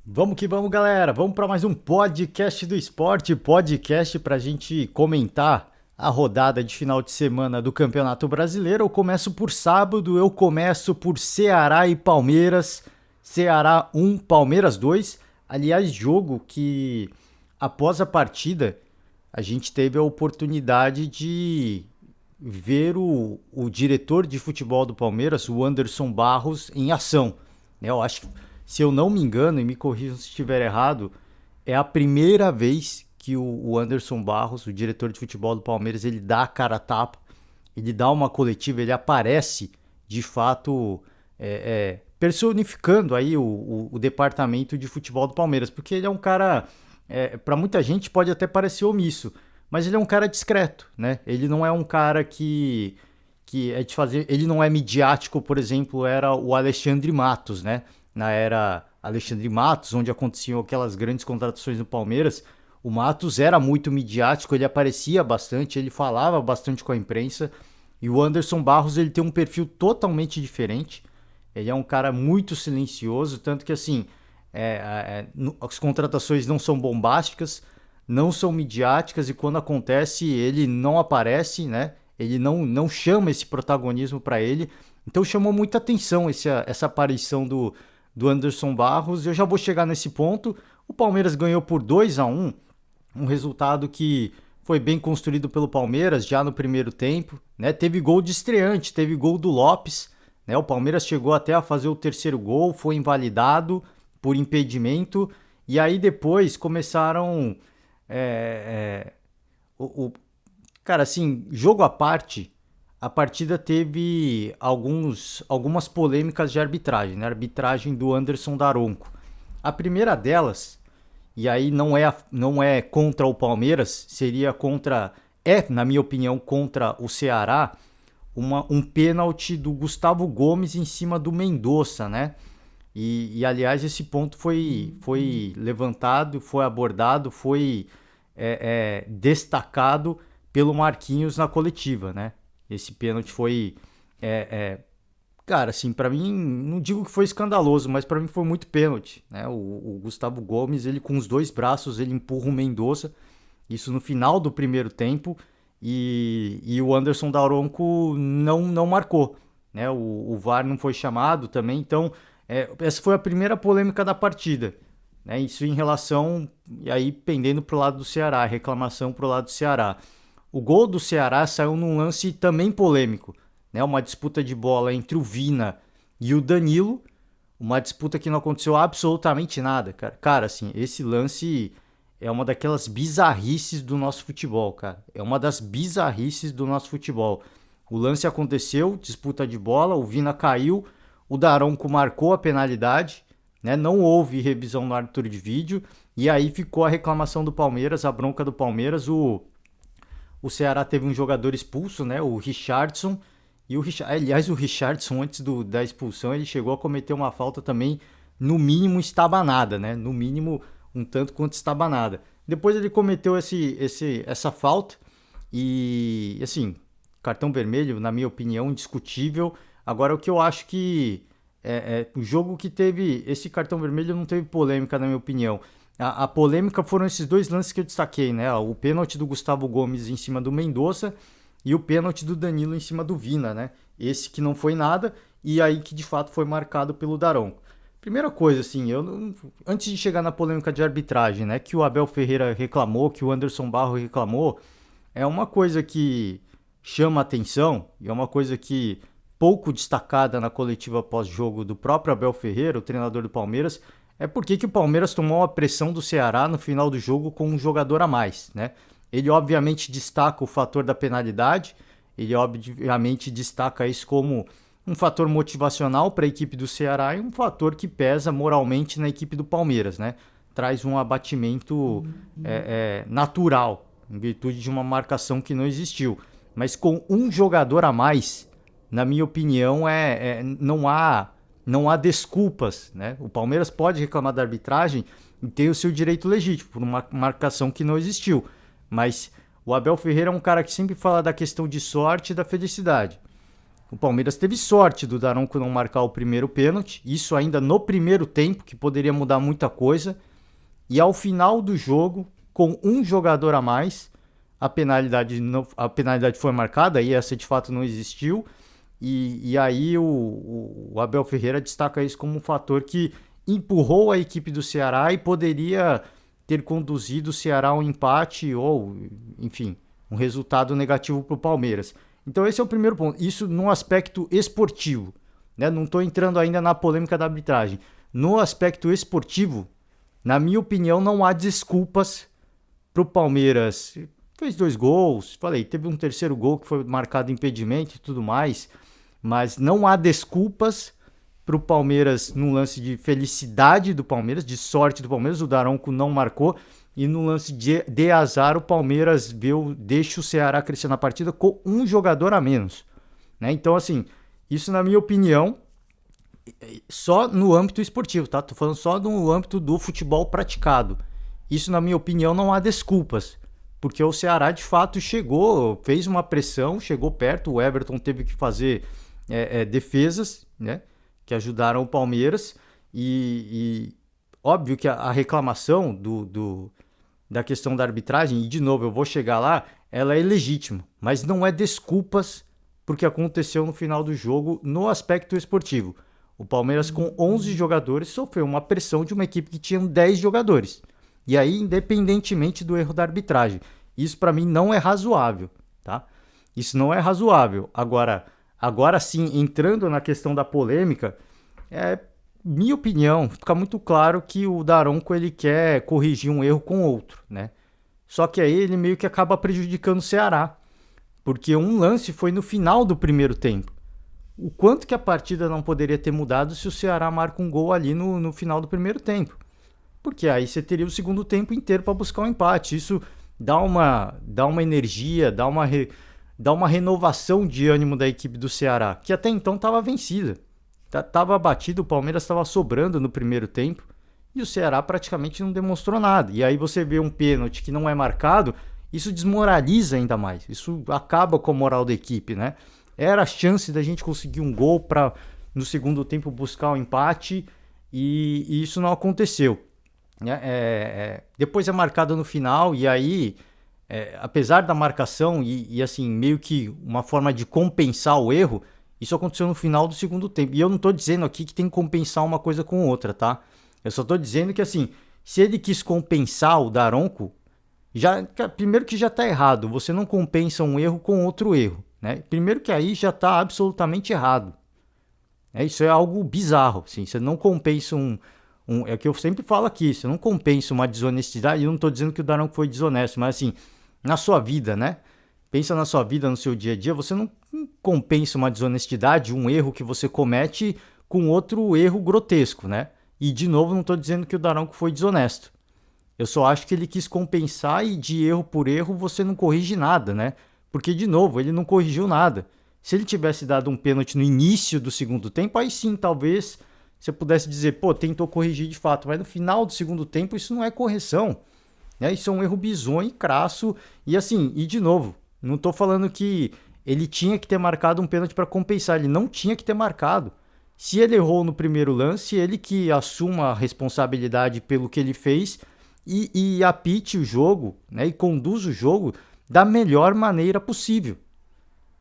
Vamos que vamos, galera. Vamos para mais um podcast do esporte, podcast para a gente comentar a rodada de final de semana do Campeonato Brasileiro. Eu começo por sábado, eu começo por Ceará e Palmeiras. Ceará 1, Palmeiras 2. Aliás, jogo que após a partida a gente teve a oportunidade de ver o diretor de futebol do Palmeiras, o Anderson Barros, em ação. Eu acho que, se eu não me engano, e me corrijam se estiver errado, é a primeira vez que o Anderson Barros, o diretor de futebol do Palmeiras, ele dá a cara a tapa, ele dá uma coletiva, ele aparece de fato personificando aí o departamento de futebol do Palmeiras, porque ele é um cara, para muita gente pode até parecer omisso, mas ele é um cara discreto, né? Ele não é um cara que é de fazer, ele não é midiático, por exemplo, era o Alexandre Matos, né? Na era Alexandre Matos, onde aconteciam aquelas grandes contratações no Palmeiras, o Matos era muito midiático, ele aparecia bastante, ele falava bastante com a imprensa, e o Anderson Barros ele tem um perfil totalmente diferente. Ele é um cara muito silencioso, tanto que assim, as contratações não são bombásticas, não são midiáticas e quando acontece ele não aparece, né? Ele não chama esse protagonismo para ele. Então chamou muita atenção essa aparição do Anderson Barros. Eu já vou chegar nesse ponto. O Palmeiras ganhou por 2-1, um resultado que foi bem construído pelo Palmeiras já no primeiro tempo, né? Teve gol de estreante, teve gol do Lopes, né? O Palmeiras chegou até a fazer o terceiro gol, foi invalidado por impedimento e aí depois começaram é, é, cara, assim, jogo à parte, a partida teve algumas polêmicas de arbitragem, né? A arbitragem do Anderson Daronco. A primeira delas, e aí não é contra o Palmeiras, seria contra, na minha opinião, contra o Ceará, um pênalti do Gustavo Gomes em cima do Mendonça, né? Aliás, esse ponto foi levantado, foi abordado, foi destacado pelo Marquinhos na coletiva, né? Esse pênalti foi, é, é, cara, assim, para mim, não digo que foi escandaloso, mas para mim foi muito pênalti, né? O Gustavo Gomes, ele com os dois braços, ele empurra o Mendonça, isso no final do primeiro tempo, e o Anderson Daronco não marcou, né? O VAR não foi chamado também, então essa foi a primeira polêmica da partida, né? Isso em relação, e aí pendendo pro lado do Ceará, reclamação pro lado do Ceará. O gol do Ceará saiu num lance também polêmico, né? Uma disputa de bola entre o Vina e o Danilo, uma disputa que não aconteceu absolutamente nada, cara. Cara, assim, esse lance é uma daquelas bizarrices do nosso futebol, cara. É uma das bizarrices do nosso futebol. O lance aconteceu, disputa de bola, o Vina caiu, o Daronco marcou a penalidade, né? Não houve revisão no árbitro de vídeo e aí ficou a reclamação do Palmeiras, a bronca do Palmeiras, o Ceará teve um jogador expulso, né? O Richardson. Aliás, o Richardson, antes da expulsão, ele chegou a cometer uma falta também, no mínimo, estabanada, né? No mínimo, um tanto quanto estabanada. Depois ele cometeu essa falta e, assim, cartão vermelho, na minha opinião, indiscutível. Agora, o que eu acho que o jogo que teve esse cartão vermelho não teve polêmica, na minha opinião. A polêmica foram esses dois lances que eu destaquei, né? O pênalti do Gustavo Gomes em cima do Mendonça e o pênalti do Danilo em cima do Vina, né? Esse que não foi nada e aí que de fato foi marcado pelo Daronco. Primeira coisa, assim, antes de chegar na polêmica de arbitragem, né? Que o Abel Ferreira reclamou, que o Anderson Barro reclamou, é uma coisa que chama atenção e é uma coisa que pouco destacada na coletiva pós-jogo do próprio Abel Ferreira, o treinador do Palmeiras, é porque que o Palmeiras tomou a pressão do Ceará no final do jogo com um jogador a mais, né? Ele obviamente destaca o fator da penalidade, ele obviamente destaca isso como um fator motivacional para a equipe do Ceará e um fator que pesa moralmente na equipe do Palmeiras, né? Traz um abatimento natural, em virtude de uma marcação que não existiu. Mas com um jogador a mais, na minha opinião, não há desculpas, né? O Palmeiras pode reclamar da arbitragem e tem o seu direito legítimo por uma marcação que não existiu. Mas o Abel Ferreira é um cara que sempre fala da questão de sorte e da felicidade. O Palmeiras teve sorte do Daronco não marcar o primeiro pênalti, isso ainda no primeiro tempo, que poderia mudar muita coisa. E ao final do jogo, com um jogador a mais, a penalidade foi marcada, e essa de fato não existiu. E aí o Abel Ferreira destaca isso como um fator que empurrou a equipe do Ceará e poderia ter conduzido o Ceará a um empate ou, enfim, um resultado negativo para o Palmeiras. Então esse é o primeiro ponto. Isso no aspecto esportivo, né? Não estou entrando ainda na polêmica da arbitragem. No aspecto esportivo, na minha opinião, não há desculpas para o Palmeiras. Fez 2 gols, falei, teve um terceiro gol que foi marcado impedimento e tudo mais, mas não há desculpas para o Palmeiras num lance de felicidade do Palmeiras, de sorte do Palmeiras, o Daronco não marcou, e no lance de azar o Palmeiras deixa o Ceará crescer na partida com um jogador a menos, né? Então, assim, isso na minha opinião, só no âmbito esportivo, tá? Tô falando só no âmbito do futebol praticado. Isso, na minha opinião, não há desculpas, porque o Ceará de fato chegou, fez uma pressão, chegou perto, o Everton teve que fazer defesas, né, que ajudaram o Palmeiras, e óbvio que a reclamação da questão da arbitragem, e de novo eu vou chegar lá, ela é legítima, mas não é desculpas porque aconteceu no final do jogo no aspecto esportivo. O Palmeiras com 11 jogadores sofreu uma pressão de uma equipe que tinha 10 jogadores. E aí, independentemente do erro da arbitragem, isso para mim não é razoável, tá? Isso não é razoável. Agora sim, entrando na questão da polêmica, minha opinião, fica muito claro que o Daronco ele quer corrigir um erro com outro, né? Só que aí ele meio que acaba prejudicando o Ceará, porque um lance foi no final do primeiro tempo. O quanto que a partida não poderia ter mudado se o Ceará marca um gol ali no final do primeiro tempo? Porque aí você teria o segundo tempo inteiro para buscar um empate. Isso dá uma energia, dá uma renovação de ânimo da equipe do Ceará, que até então estava vencida. Estava abatido, o Palmeiras estava sobrando no primeiro tempo e o Ceará praticamente não demonstrou nada. E aí você vê um pênalti que não é marcado, isso desmoraliza ainda mais. Isso acaba com a moral da equipe, né? Era a chance da gente conseguir um gol para no segundo tempo buscar o empate e isso não aconteceu. Depois é marcado no final e aí, apesar da marcação e assim, meio que uma forma de compensar o erro, isso aconteceu no final do segundo tempo. E eu não tô dizendo aqui que tem que compensar uma coisa com outra, tá? Eu só tô dizendo que assim, se ele quis compensar o Daronco, primeiro que já tá errado, você não compensa um erro com outro erro, né? Primeiro que aí já tá absolutamente errado. Isso é algo bizarro, assim, você não compensa é o que eu sempre falo aqui, você não compensa uma desonestidade, eu não estou dizendo que o Daronco foi desonesto, mas assim, na sua vida, né? Pensa na sua vida, no seu dia a dia, você não compensa uma desonestidade, um erro que você comete com outro erro grotesco, né? E de novo, não estou dizendo que o Daronco foi desonesto. Eu só acho que ele quis compensar e de erro por erro você não corrige nada, né? Porque, de novo, ele não corrigiu nada. Se ele tivesse dado um pênalti no início do segundo tempo, aí sim, talvez você pudesse dizer, pô, tentou corrigir de fato, mas no final do segundo tempo isso não é correção, né? Isso é um erro bizonho e crasso, e assim, e de novo, não tô falando que ele tinha que ter marcado um pênalti para compensar, ele não tinha que ter marcado. Se ele errou no primeiro lance, ele que assuma a responsabilidade pelo que ele fez e apite o jogo, né? E conduz o jogo da melhor maneira possível,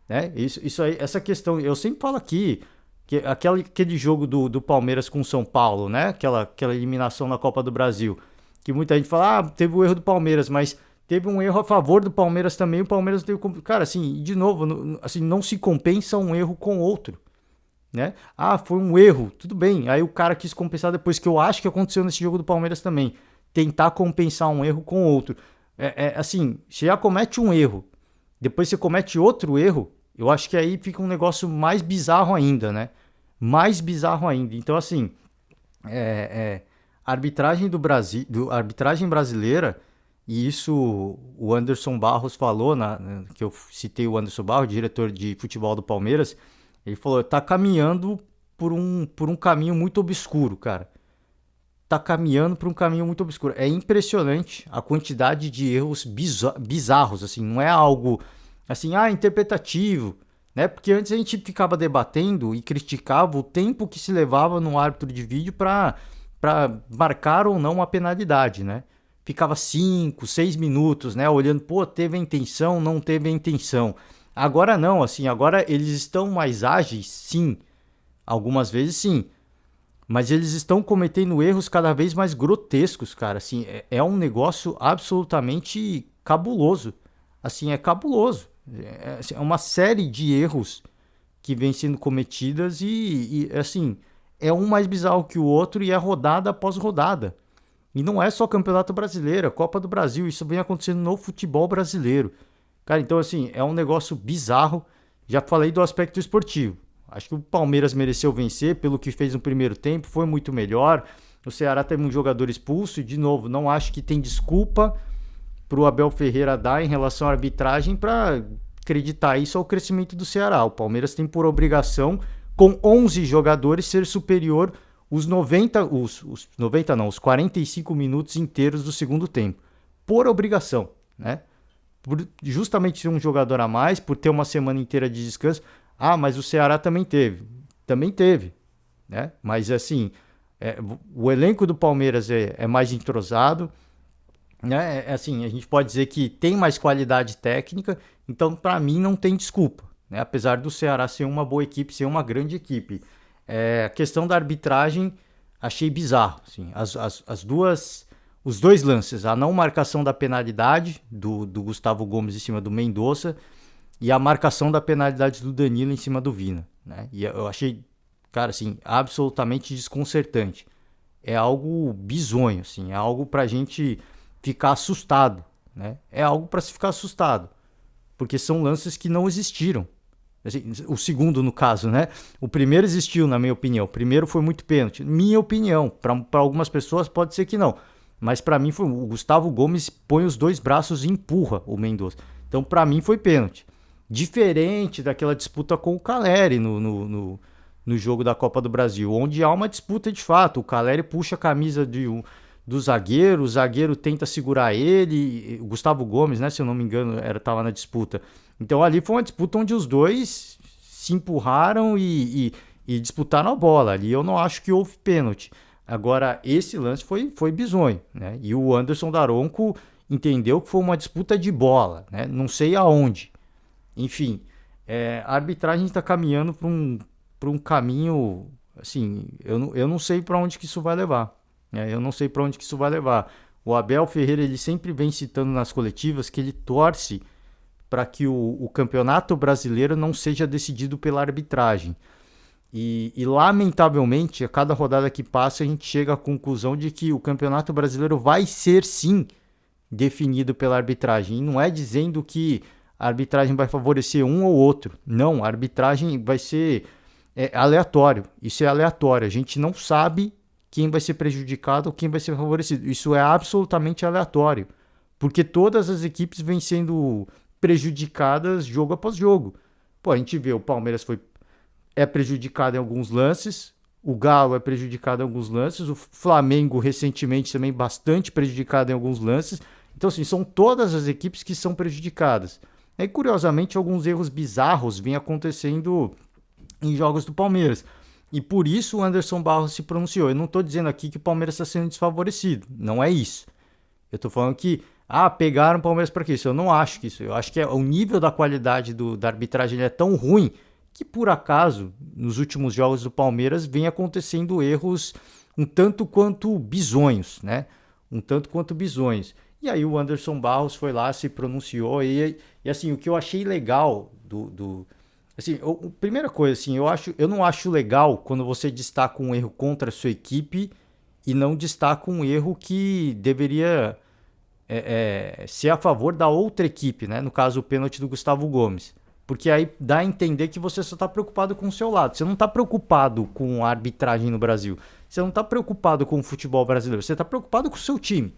né? Isso aí, essa questão, eu sempre falo aqui, aquele jogo do Palmeiras com o São Paulo, né? Aquela eliminação na Copa do Brasil. Que muita gente fala, teve o erro do Palmeiras, mas teve um erro a favor do Palmeiras também. O Palmeiras teve... Cara, assim, de novo, assim, não se compensa um erro com outro, né? Foi um erro, tudo bem. Aí o cara quis compensar depois, que eu acho que aconteceu nesse jogo do Palmeiras também. Tentar compensar um erro com outro. Assim, você já comete um erro, depois você comete outro erro, eu acho que aí fica um negócio mais bizarro ainda, né? Mais bizarro ainda. Então, assim, a arbitragem do Brasil, a arbitragem brasileira, e isso o Anderson Barros falou, que eu citei o Anderson Barros, diretor de futebol do Palmeiras, ele falou, tá caminhando por um caminho muito obscuro, cara. Tá caminhando por um caminho muito obscuro. É impressionante a quantidade de erros bizarros, assim, não é algo assim, interpretativo, né? Porque antes a gente ficava debatendo e criticava o tempo que se levava no árbitro de vídeo para marcar ou não uma penalidade, né? Ficava 5, 6 minutos, né? Olhando, pô, teve a intenção, não teve a intenção. Agora não, assim, agora eles estão mais ágeis, sim. Algumas vezes sim. Mas eles estão cometendo erros cada vez mais grotescos, cara. Assim, é um negócio absolutamente cabuloso. Assim, é cabuloso. Assim, é uma série de erros que vem sendo cometidas assim, é um mais bizarro que o outro e é rodada após rodada. E não é só Campeonato Brasileiro, é Copa do Brasil, isso vem acontecendo no futebol brasileiro. Cara, então assim, é um negócio bizarro. Já falei do aspecto esportivo. Acho que o Palmeiras mereceu vencer pelo que fez no primeiro tempo, foi muito melhor. O Ceará teve um jogador expulso e, de novo, não acho que tem desculpa para o Abel Ferreira dar em relação à arbitragem para acreditar isso ao crescimento do Ceará. O Palmeiras tem por obrigação, com 11 jogadores, ser superior os 90 não, os 45 minutos inteiros do segundo tempo. Por obrigação, né? Por justamente ter um jogador a mais, por ter uma semana inteira de descanso. Ah, mas o Ceará também teve. Também teve, né? Mas assim, o elenco do Palmeiras é mais entrosado, né? Assim, a gente pode dizer que tem mais qualidade técnica, então para mim não tem desculpa, né? Apesar do Ceará ser uma boa equipe, ser uma grande equipe. A questão da arbitragem achei bizarro, assim, os dois lances, a não marcação da penalidade do Gustavo Gomes em cima do Mendonça e a marcação da penalidade do Danilo em cima do Vina, né? E eu achei, cara, assim, absolutamente desconcertante. É algo bizonho, assim, é algo pra gente ficar assustado, né? É algo pra se ficar assustado, porque são lances que não existiram. Assim, o segundo, no caso, né? O primeiro existiu, na minha opinião. O primeiro foi muito pênalti. Minha opinião. Para algumas pessoas pode ser que não. Mas para mim foi. O Gustavo Gomes põe os dois braços e empurra o Mendonça. Então, para mim, foi pênalti. Diferente daquela disputa com o Caleri no jogo da Copa do Brasil, onde há uma disputa de fato. O Caleri puxa a camisa do zagueiro, o zagueiro tenta segurar ele. O Gustavo Gomes, né? Se eu não me engano, estava na disputa. Então ali foi uma disputa onde os dois se empurraram e disputaram a bola. Ali eu não acho que houve pênalti. Agora, esse lance foi bizonho, né? E o Anderson Daronco entendeu que foi uma disputa de bola, né? Não sei aonde. Enfim, a arbitragem está caminhando para um caminho, assim, eu não sei para onde que isso vai levar. Né? Eu não sei para onde que isso vai levar. O Abel Ferreira, ele sempre vem citando nas coletivas que ele torce para que o campeonato brasileiro não seja decidido pela arbitragem. E lamentavelmente, a cada rodada que passa, a gente chega à conclusão de que o campeonato brasileiro vai ser, sim, definido pela arbitragem. E não é dizendo que a arbitragem vai favorecer um ou outro. Não, a arbitragem vai ser aleatório. Isso é aleatório. A gente não sabe quem vai ser prejudicado ou quem vai ser favorecido. Isso é absolutamente aleatório. Porque todas as equipes vêm sendo prejudicadas jogo após jogo. Pô, a gente vê o Palmeiras é prejudicado em alguns lances, o Galo é prejudicado em alguns lances, o Flamengo recentemente também bastante prejudicado em alguns lances. Então, assim, são todas as equipes que são prejudicadas. E, curiosamente, alguns erros bizarros vêm acontecendo em jogos do Palmeiras. E por isso o Anderson Barros se pronunciou. Eu não estou dizendo aqui que o Palmeiras está sendo desfavorecido. Não é isso. Eu estou falando que pegaram o Palmeiras para isso. Eu não acho que isso. Eu acho que o nível da qualidade da arbitragem é tão ruim que, por acaso, nos últimos jogos do Palmeiras vem acontecendo erros um tanto quanto bizonhos, né? Um tanto quanto bizonhos. E aí o Anderson Barros foi lá, se pronunciou e assim, o que eu achei legal assim, primeira coisa, assim, eu não acho legal quando você destaca um erro contra a sua equipe e não destaca um erro que deveria ser a favor da outra equipe, né? No caso, o pênalti do Gustavo Gomes. Porque aí dá a entender que você só está preocupado com o seu lado. Você não está preocupado com a arbitragem no Brasil. Você não está preocupado com o futebol brasileiro. Você está preocupado com o seu time.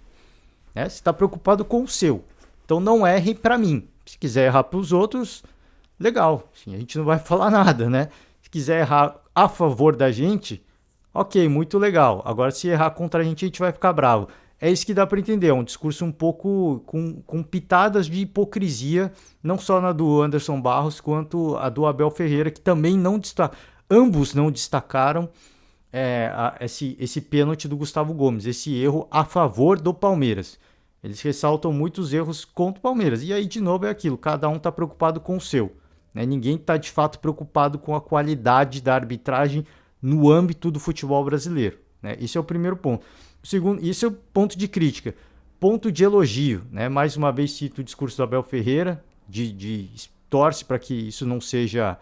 Né? Você está preocupado com o seu. Então não erre para mim. Se quiser errar para os outros, legal. Assim, a gente não vai falar nada, né? Se quiser errar a favor da gente, ok, muito legal. Agora se errar contra a gente vai ficar bravo. é isso que dá para entender. É um discurso um pouco com pitadas de hipocrisia, não só na do Anderson Barros, quanto a do Abel Ferreira, que também não destaca. Ambos não destacaram esse pênalti do Gustavo Gomes, esse erro a favor do Palmeiras. Eles ressaltam muitos erros contra o Palmeiras. E aí, de novo, é aquilo: cada um está preocupado com o seu. Né? Ninguém está, de fato, preocupado com a qualidade da arbitragem no âmbito do futebol brasileiro. Né? Esse é o primeiro ponto. O segundo, isso é o ponto de crítica. Ponto de elogio. Né? Mais uma vez, cito o discurso do Abel Ferreira, torce para que isso não seja...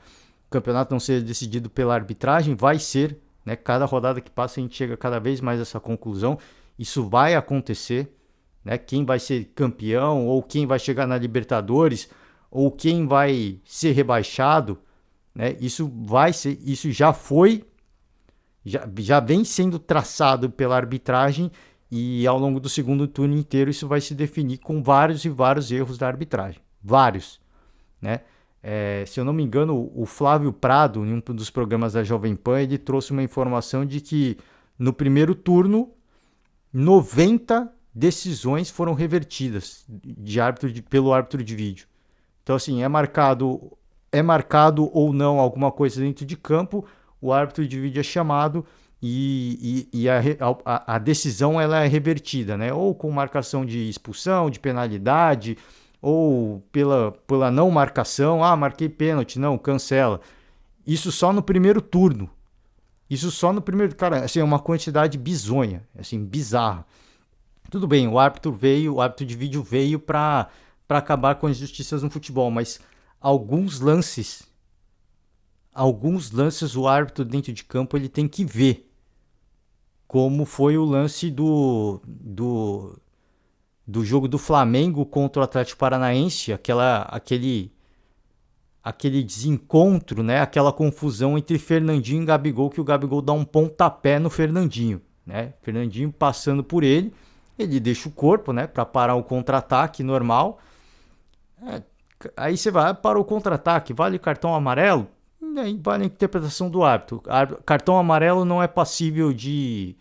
O campeonato não seja decidido pela arbitragem. Vai ser. Né? Cada rodada que passa, a gente chega cada vez mais a essa conclusão. Isso vai acontecer. Né? Quem vai ser campeão, ou quem vai chegar na Libertadores, ou quem vai ser rebaixado, né? Isso já foi, já vem sendo traçado pela arbitragem, e ao longo do segundo turno inteiro isso vai se definir com vários e vários erros da arbitragem. Vários. Né? Se eu não me engano, o Flávio Prado, em um dos programas da Jovem Pan, ele trouxe uma informação de que no primeiro turno, 90 decisões foram revertidas pelo árbitro de vídeo. Então, assim, é marcado ou não alguma coisa dentro de campo, o árbitro de vídeo é chamado e a decisão ela é revertida, né? Ou com marcação de expulsão, de penalidade, ou pela não marcação. Ah, marquei pênalti, não, cancela. Isso só no primeiro turno. Cara, assim, é uma quantidade bizonha, assim, bizarra. Tudo bem, o árbitro de vídeo veio para acabar com as injustiças no futebol, mas alguns lances o árbitro dentro de campo ele tem que ver, como foi o lance do jogo do Flamengo contra o Atlético Paranaense, aquele desencontro, né? Aquela confusão entre Fernandinho e Gabigol, que o Gabigol dá um pontapé no Fernandinho, né? Fernandinho passando por ele deixa o corpo, né, para parar o contra-ataque normal. Aí você vai para o contra-ataque, vale cartão amarelo? Aí vale a interpretação do árbitro. Cartão amarelo não é passível de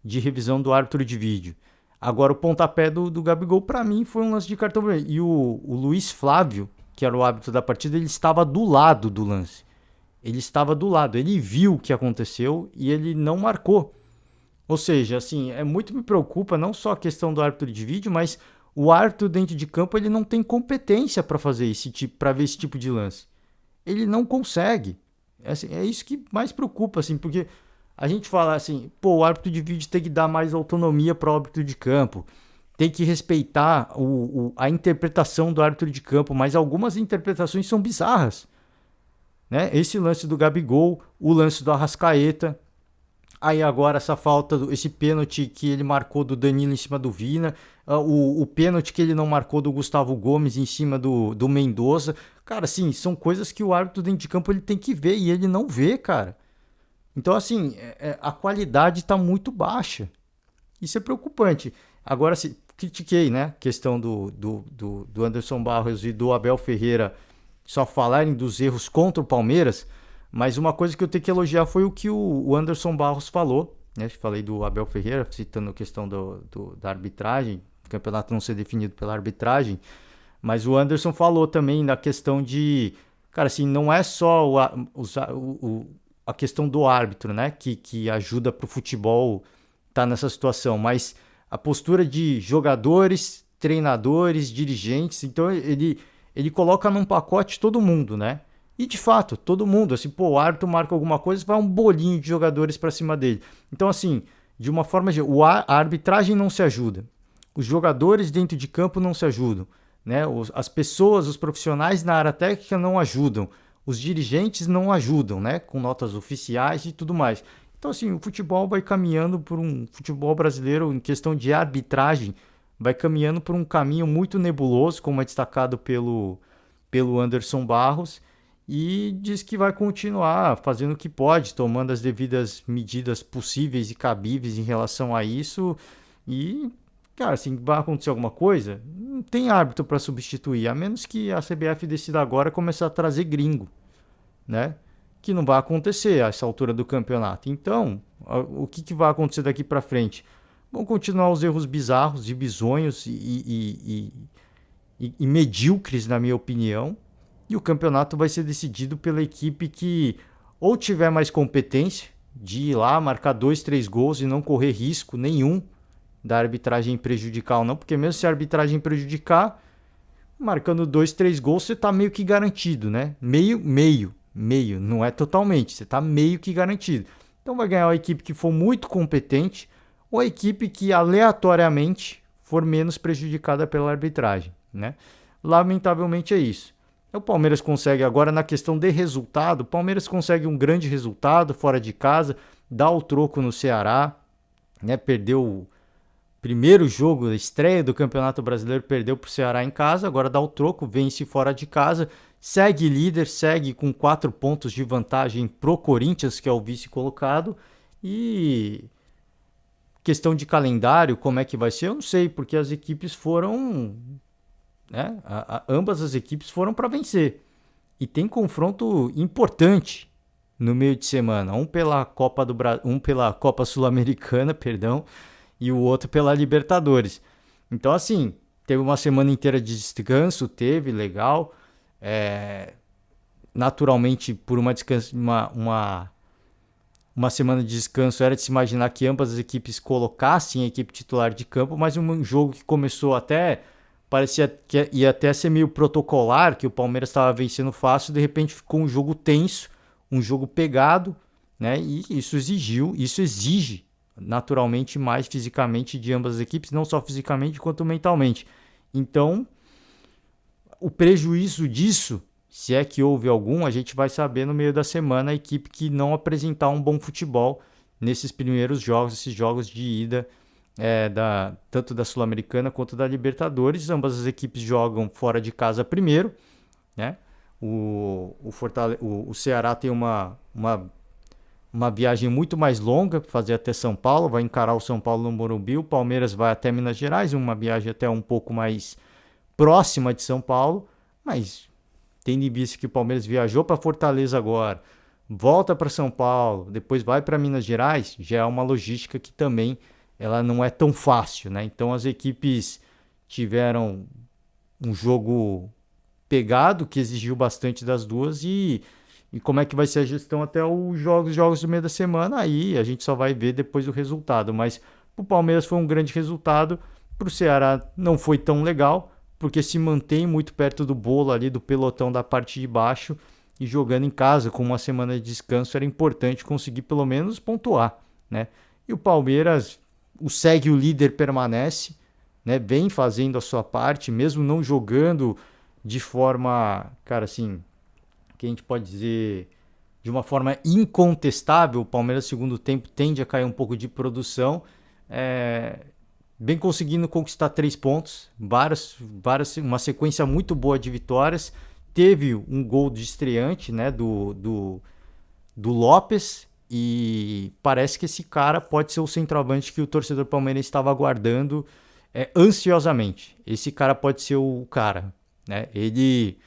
revisão do árbitro de vídeo. Agora, o pontapé do Gabigol, para mim, foi um lance de cartão vermelho. E o Luiz Flávio, que era o árbitro da partida, ele estava do lado do lance. Ele viu o que aconteceu e ele não marcou. Ou seja, assim, muito me preocupa não só a questão do árbitro de vídeo, mas o árbitro dentro de campo ele não tem competência para fazer para ver esse tipo de lance. Ele não consegue. Assim, é isso que mais preocupa, assim, porque a gente fala assim, o árbitro de vídeo tem que dar mais autonomia para o árbitro de campo, tem que respeitar a interpretação do árbitro de campo, mas algumas interpretações são bizarras. Né? Esse lance do Gabigol, o lance do Arrascaeta. Aí agora essa falta, esse pênalti que ele marcou do Danilo em cima do Vina, o pênalti que ele não marcou do Gustavo Gomes em cima do Mendoza. Cara, assim, são coisas que o árbitro dentro de campo ele tem que ver e ele não vê, cara. Então, assim, a qualidade está muito baixa. Isso é preocupante. Agora, assim, critiquei, né, a questão do Anderson Barros e do Abel Ferreira só falarem dos erros contra o Palmeiras. Mas uma coisa que eu tenho que elogiar foi o que o Anderson Barros falou, né? Falei do Abel Ferreira, citando a questão da arbitragem, o campeonato não ser definido pela arbitragem, mas o Anderson falou também da questão de, cara, assim, não é só a questão do árbitro, né? Que ajuda para o futebol estar nessa situação, mas a postura de jogadores, treinadores, dirigentes, então ele coloca num pacote todo mundo, né? E de fato, todo mundo, assim, o árbitro marca alguma coisa, vai um bolinho de jogadores para cima dele. Então, assim, de uma forma geral, a arbitragem não se ajuda. Os jogadores dentro de campo não se ajudam. Né? As pessoas, os profissionais na área técnica não ajudam. Os dirigentes não ajudam, né? Com notas oficiais e tudo mais. Então, assim, o futebol vai caminhando por futebol brasileiro, em questão de arbitragem, vai caminhando por um caminho muito nebuloso, como é destacado pelo Anderson Barros. E diz que vai continuar fazendo o que pode, tomando as devidas medidas possíveis e cabíveis em relação a isso. E, cara, assim, vai acontecer alguma coisa? Não tem árbitro para substituir, a menos que a CBF decida agora começar a trazer gringo, né? Que não vai acontecer a essa altura do campeonato. Então, o que vai acontecer daqui para frente? vão continuar os erros bizarros e bizonhos e medíocres, na minha opinião. E o campeonato vai ser decidido pela equipe que ou tiver mais competência de ir lá, marcar 2, 3 gols e não correr risco nenhum da arbitragem prejudicar ou não, porque mesmo se a arbitragem prejudicar, marcando 2, 3 gols, você tá meio que garantido, né? Meio, não é totalmente, você tá meio que garantido. Então vai ganhar a equipe que for muito competente ou a equipe que aleatoriamente for menos prejudicada pela arbitragem, né? Lamentavelmente é isso. O Palmeiras consegue agora, na questão de resultado, o Palmeiras consegue um grande resultado fora de casa, dá o troco no Ceará, né? Perdeu o primeiro jogo, a estreia do Campeonato Brasileiro, perdeu para o Ceará em casa, agora dá o troco, vence fora de casa, segue líder, segue com 4 pontos de vantagem pro Corinthians, que é o vice-colocado, e questão de calendário, como é que vai ser, eu não sei, porque as equipes foram, né? Ambas as equipes foram para vencer. E tem confronto importante no meio de semana, um pela Copa Sul-Americana, perdão, e o outro pela Libertadores. Então, assim, teve uma semana inteira de descanso, teve, legal. Naturalmente, por uma semana de descanso, era de se imaginar que ambas as equipes colocassem a equipe titular de campo, mas um jogo que começou até, parecia que ia até ser meio protocolar, que o Palmeiras estava vencendo fácil, de repente ficou um jogo tenso, um jogo pegado, né? E isso exige naturalmente mais fisicamente de ambas as equipes, não só fisicamente quanto mentalmente. Então, o prejuízo disso, se é que houve algum, a gente vai saber no meio da semana, a equipe que não apresentar um bom futebol nesses primeiros jogos, esses jogos de ida, tanto da Sul-Americana quanto da Libertadores. Ambas as equipes jogam fora de casa primeiro, né? O Ceará tem uma viagem muito mais longa para fazer até São Paulo, vai encarar o São Paulo no Morumbi. O Palmeiras vai até Minas Gerais, uma viagem até um pouco mais próxima de São Paulo, mas tendo em vista que o Palmeiras viajou para Fortaleza agora, volta para São Paulo, depois vai para Minas Gerais, já é uma logística que também ela não é tão fácil, né? Então as equipes tiveram um jogo pegado que exigiu bastante das duas e como é que vai ser a gestão até os jogos do meio da semana, aí a gente só vai ver depois o resultado. Mas para o Palmeiras foi um grande resultado, para o Ceará não foi tão legal, porque se mantém muito perto do bolo ali, do pelotão da parte de baixo, e jogando em casa com uma semana de descanso era importante conseguir pelo menos pontuar, né? E o Palmeiras, segue o líder, permanece, né? Vem fazendo a sua parte, mesmo não jogando de forma, cara, assim, que a gente pode dizer de uma forma incontestável. O Palmeiras, segundo tempo, tende a cair um pouco de produção, bem conseguindo conquistar 3 pontos, uma sequência muito boa de vitórias. Teve um gol de estreante, né, do Lopes, e parece que esse cara pode ser o centroavante que o torcedor palmeirense estava aguardando ansiosamente. Esse cara pode ser o cara, né? Ele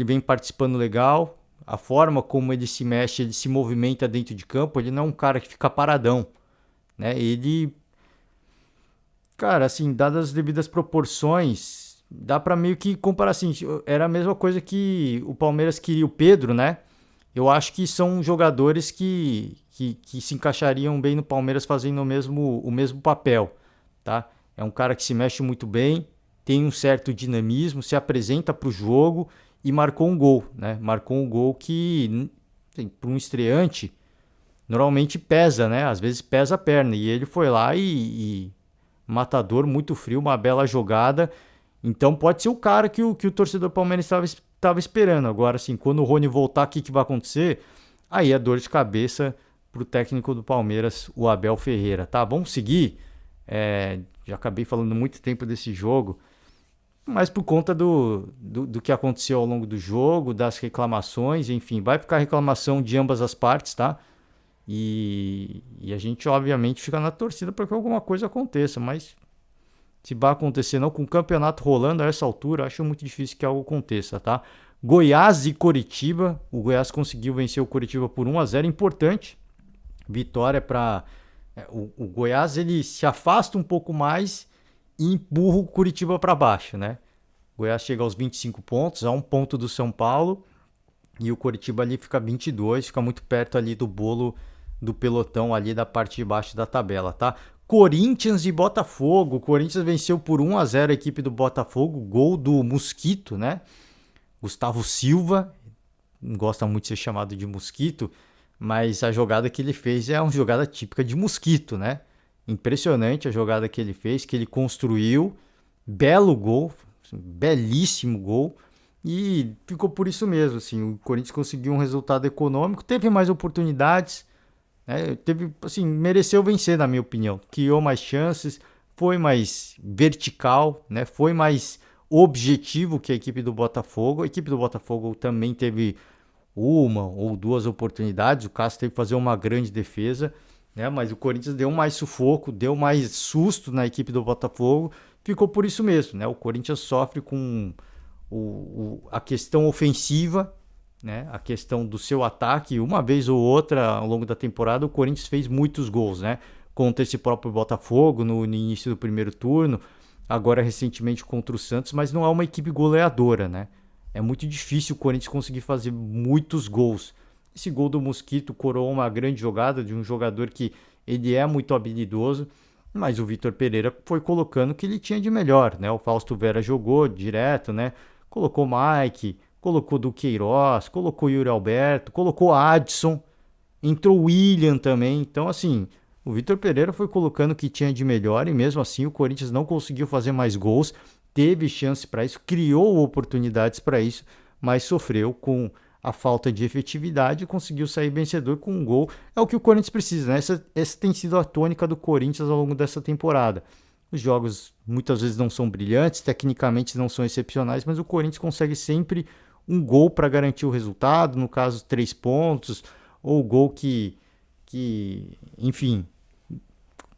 vem participando legal, a forma como ele se mexe, ele se movimenta dentro de campo, ele não é um cara que fica paradão, né? Ele, cara, assim, dadas as devidas proporções, dá pra meio que comparar assim, era a mesma coisa que o Palmeiras queria o Pedro, né? Eu acho que são jogadores que se encaixariam bem no Palmeiras fazendo o mesmo papel, tá? É um cara que se mexe muito bem, tem um certo dinamismo, se apresenta para o jogo e marcou um gol, né? Marcou um gol que, para um estreante, normalmente pesa, né? Às vezes pesa a perna. E ele foi lá e matador, muito frio, uma bela jogada. Então pode ser o cara que o torcedor palmeirense estava esperando. Agora, assim, quando o Rony voltar, o que vai acontecer? Aí é dor de cabeça pro técnico do Palmeiras, o Abel Ferreira, tá? Vamos seguir. Já acabei falando muito tempo desse jogo, mas por conta do que aconteceu ao longo do jogo, das reclamações, enfim, vai ficar reclamação de ambas as partes, tá? E a gente, obviamente, fica na torcida para que alguma coisa aconteça, mas se vai acontecer não, com o campeonato rolando a essa altura, acho muito difícil que algo aconteça, tá? Goiás e Coritiba, o Goiás conseguiu vencer o Coritiba por 1-0, importante, vitória para O Goiás ele se afasta um pouco mais e empurra o Curitiba para baixo, né? O Goiás chega aos 25 pontos, a um ponto do São Paulo, e o Curitiba ali fica 22, fica muito perto ali do bolo do pelotão ali da parte de baixo da tabela, tá? Corinthians e Botafogo. O Corinthians venceu por 1-0 a equipe do Botafogo, gol do Mosquito, né? Gustavo Silva, não gosta muito de ser chamado de Mosquito, mas a jogada que ele fez é uma jogada típica de Mosquito, né? Impressionante a jogada que ele fez, que ele construiu, belo gol, belíssimo gol, e ficou por isso mesmo, assim, o Corinthians conseguiu um resultado econômico, teve mais oportunidades, né? Teve, assim, mereceu vencer, na minha opinião, criou mais chances, foi mais vertical, né? Foi mais objetivo que a equipe do Botafogo. A equipe do Botafogo também teve uma ou duas oportunidades, o Cássio teve que fazer uma grande defesa, né? Mas o Corinthians deu mais sufoco, deu mais susto na equipe do Botafogo, ficou por isso mesmo, né? O Corinthians sofre com a questão ofensiva, né? A questão do seu ataque, uma vez ou outra ao longo da temporada o Corinthians fez muitos gols, né? Contra esse próprio Botafogo no início do primeiro turno, agora recentemente contra o Santos, mas não é uma equipe goleadora, né? É muito difícil o Corinthians conseguir fazer muitos gols. Esse gol do Mosquito coroou uma grande jogada de um jogador que ele é muito habilidoso, mas o Vitor Pereira foi colocando o que ele tinha de melhor, né? O Fausto Vera jogou direto, né? Colocou Mike, colocou Duqueiroz, colocou Yuri Alberto, colocou Adson, entrou o William também. Então, assim, o Vitor Pereira foi colocando o que tinha de melhor e mesmo assim o Corinthians não conseguiu fazer mais gols. Teve chance para isso, criou oportunidades para isso, mas sofreu com a falta de efetividade e conseguiu sair vencedor com um gol. É o que o Corinthians precisa, né? Essa tem sido a tônica do Corinthians ao longo dessa temporada. Os jogos muitas vezes não são brilhantes, tecnicamente não são excepcionais, mas o Corinthians consegue sempre um gol para garantir o resultado, no caso 3 pontos, ou o gol enfim,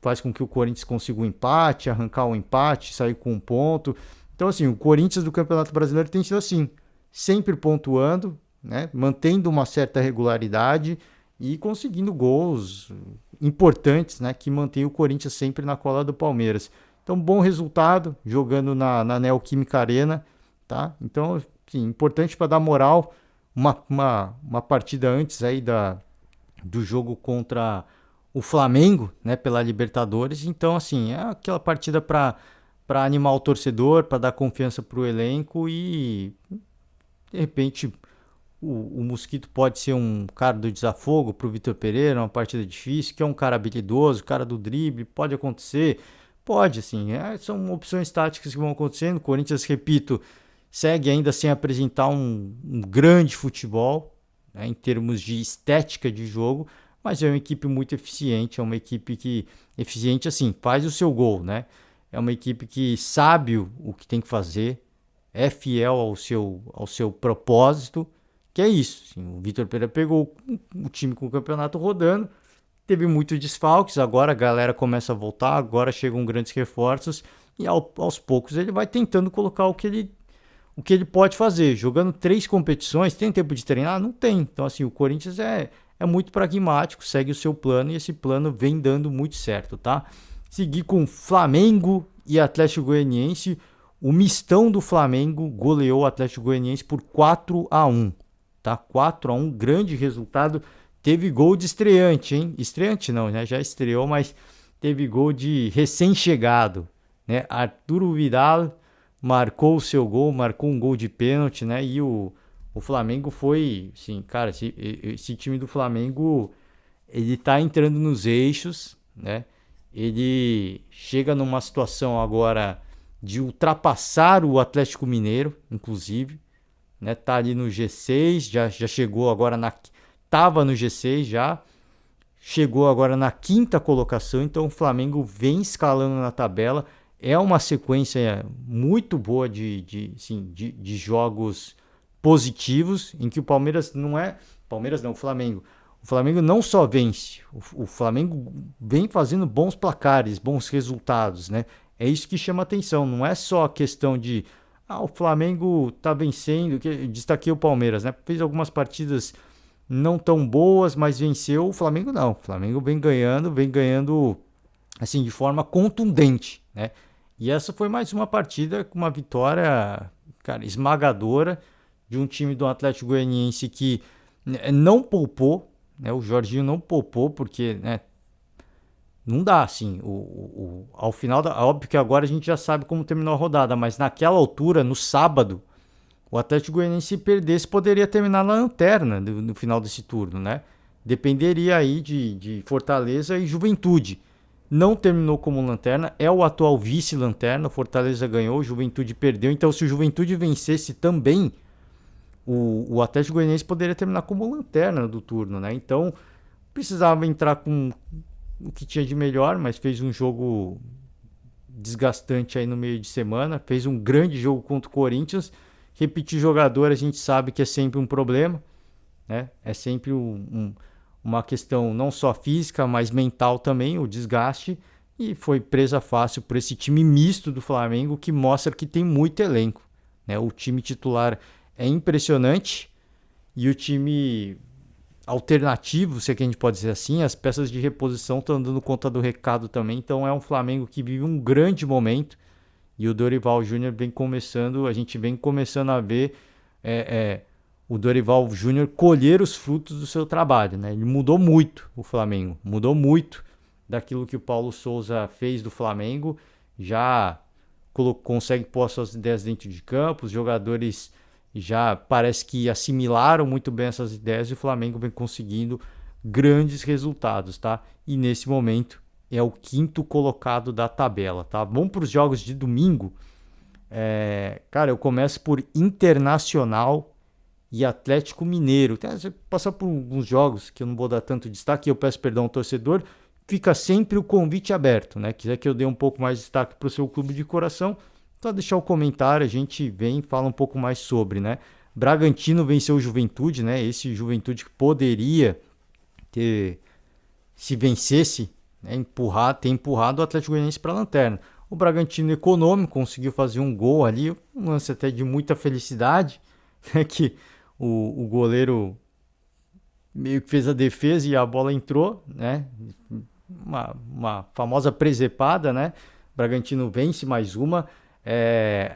faz com que o Corinthians consiga um empate, arrancar o empate, sair com um ponto. Então, assim, o Corinthians do Campeonato Brasileiro tem sido assim, sempre pontuando, né, mantendo uma certa regularidade e conseguindo gols importantes, né, que mantém o Corinthians sempre na cola do Palmeiras. Então, bom resultado, jogando na Neoquímica Arena, tá? Então, assim, importante para dar moral, uma partida antes aí do jogo contra o Flamengo, né, pela Libertadores. Então, assim, é aquela partida para animar o torcedor, para dar confiança para o elenco e, de repente, o Mosquito pode ser um cara do desafogo para o Vitor Pereira, uma partida difícil, que é um cara habilidoso, cara do drible, pode acontecer. Pode, assim, são opções táticas que vão acontecendo. O Corinthians, repito, segue ainda sem apresentar um grande futebol, né, em termos de estética de jogo, mas é uma equipe muito eficiente, é uma equipe que, eficiente assim, faz o seu gol, né? É uma equipe que sabe o que tem que fazer, é fiel ao seu propósito, que é isso. Assim, o Vitor Pereira pegou o time com o campeonato rodando, teve muitos desfalques, agora a galera começa a voltar, agora chegam grandes reforços, e aos poucos ele vai tentando colocar o que ele pode fazer. Jogando 3 competições, tem tempo de treinar? Não tem. Então, assim, o Corinthians é muito pragmático, segue o seu plano e esse plano vem dando muito certo, tá? Seguir com Flamengo e Atlético Goianiense. O mistão do Flamengo goleou o Atlético Goianiense por 4-1, tá? 4-1, grande resultado. Teve gol de estreante, hein? Estreante não, né? Já estreou, mas teve gol de recém-chegado, né? Arturo Vidal marcou o seu gol, marcou um gol de pênalti, né? E o Flamengo foi, sim, cara, esse time do Flamengo, ele tá entrando nos eixos, né? Ele chega numa situação agora de ultrapassar o Atlético Mineiro, inclusive, né? Tá ali no G6, já chegou agora tava no G6 já, chegou agora na quinta colocação, então o Flamengo vem escalando na tabela. É uma sequência muito boa de jogos positivos, em que o Palmeiras não é... Palmeiras não, o Flamengo. O Flamengo não só vence, o Flamengo vem fazendo bons placares, bons resultados, né? É isso que chama atenção, não é só a questão de... o Flamengo tá vencendo, que destaquei o Palmeiras, né? Fez algumas partidas não tão boas, mas venceu. O Flamengo não. O Flamengo vem ganhando assim de forma contundente, né? E essa foi mais uma partida com uma vitória, cara, esmagadora de um time do Atlético Goianiense que não poupou, né? O Jorginho não poupou porque, né, não dá assim. Ao final, óbvio que agora a gente já sabe como terminou a rodada, mas naquela altura, no sábado, o Atlético Goianiense, se perdesse, poderia terminar na lanterna no final desse turno, né? Dependeria aí de Fortaleza e Juventude. Não terminou como lanterna, é o atual vice-lanterna. Fortaleza ganhou, o Juventude perdeu. Então, se o Juventude vencesse também, o Atlético Goianiense poderia terminar como lanterna do turno, né? Então, precisava entrar com o que tinha de melhor, mas fez um jogo desgastante aí no meio de semana. Fez um grande jogo contra o Corinthians. Repetir jogador a gente sabe que é sempre um problema, né? É sempre uma questão não só física, mas mental também, o desgaste. E foi presa fácil por esse time misto do Flamengo que mostra que tem muito elenco, né? O time titular é impressionante e o time alternativo, se é que a gente pode dizer assim, as peças de reposição estão dando conta do recado também. Então é um Flamengo que vive um grande momento e o Dorival Júnior vem começando, a gente vem começando a ver o Dorival Júnior colher os frutos do seu trabalho, né? Ele mudou muito o Flamengo, mudou muito daquilo que o Paulo Souza fez do Flamengo, já consegue pôr suas ideias dentro de campo, os jogadores já parece que assimilaram muito bem essas ideias e o Flamengo vem conseguindo grandes resultados, tá? E nesse momento é o quinto colocado da tabela, tá? Vamos para os jogos de domingo. Cara, eu começo por Internacional e Atlético Mineiro. Você passar por alguns jogos que eu não vou dar tanto destaque, eu peço perdão ao torcedor. Fica sempre o convite aberto, né? Quiser que eu dê um pouco mais de destaque para o seu clube de coração, só deixar o comentário, a gente vem e fala um pouco mais sobre, né? Bragantino venceu o Juventude, né? Esse Juventude que poderia ter, se vencesse, né, ter empurrado o Atlético Goianiense para a lanterna. O Bragantino econômico conseguiu fazer um gol ali, um lance até de muita felicidade, né, que o goleiro meio que fez a defesa e a bola entrou, né? Uma famosa presepada, né? Bragantino vence mais uma.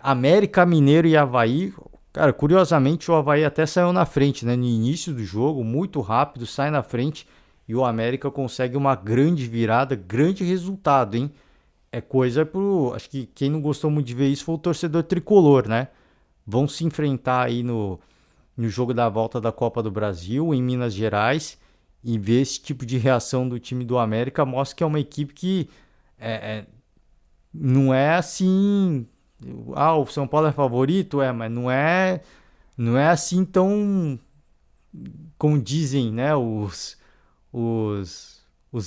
América Mineiro e Avaí. Cara, curiosamente o Avaí até saiu na frente, né? No início do jogo, muito rápido, sai na frente e o América consegue uma grande virada, grande resultado, hein? É coisa pro. Acho que quem não gostou muito de ver isso foi o torcedor tricolor, né? Vão se enfrentar aí no jogo da volta da Copa do Brasil, em Minas Gerais, e ver esse tipo de reação do time do América mostra que é uma equipe que não é assim. O São Paulo é favorito, mas não é assim tão, como dizem, né, os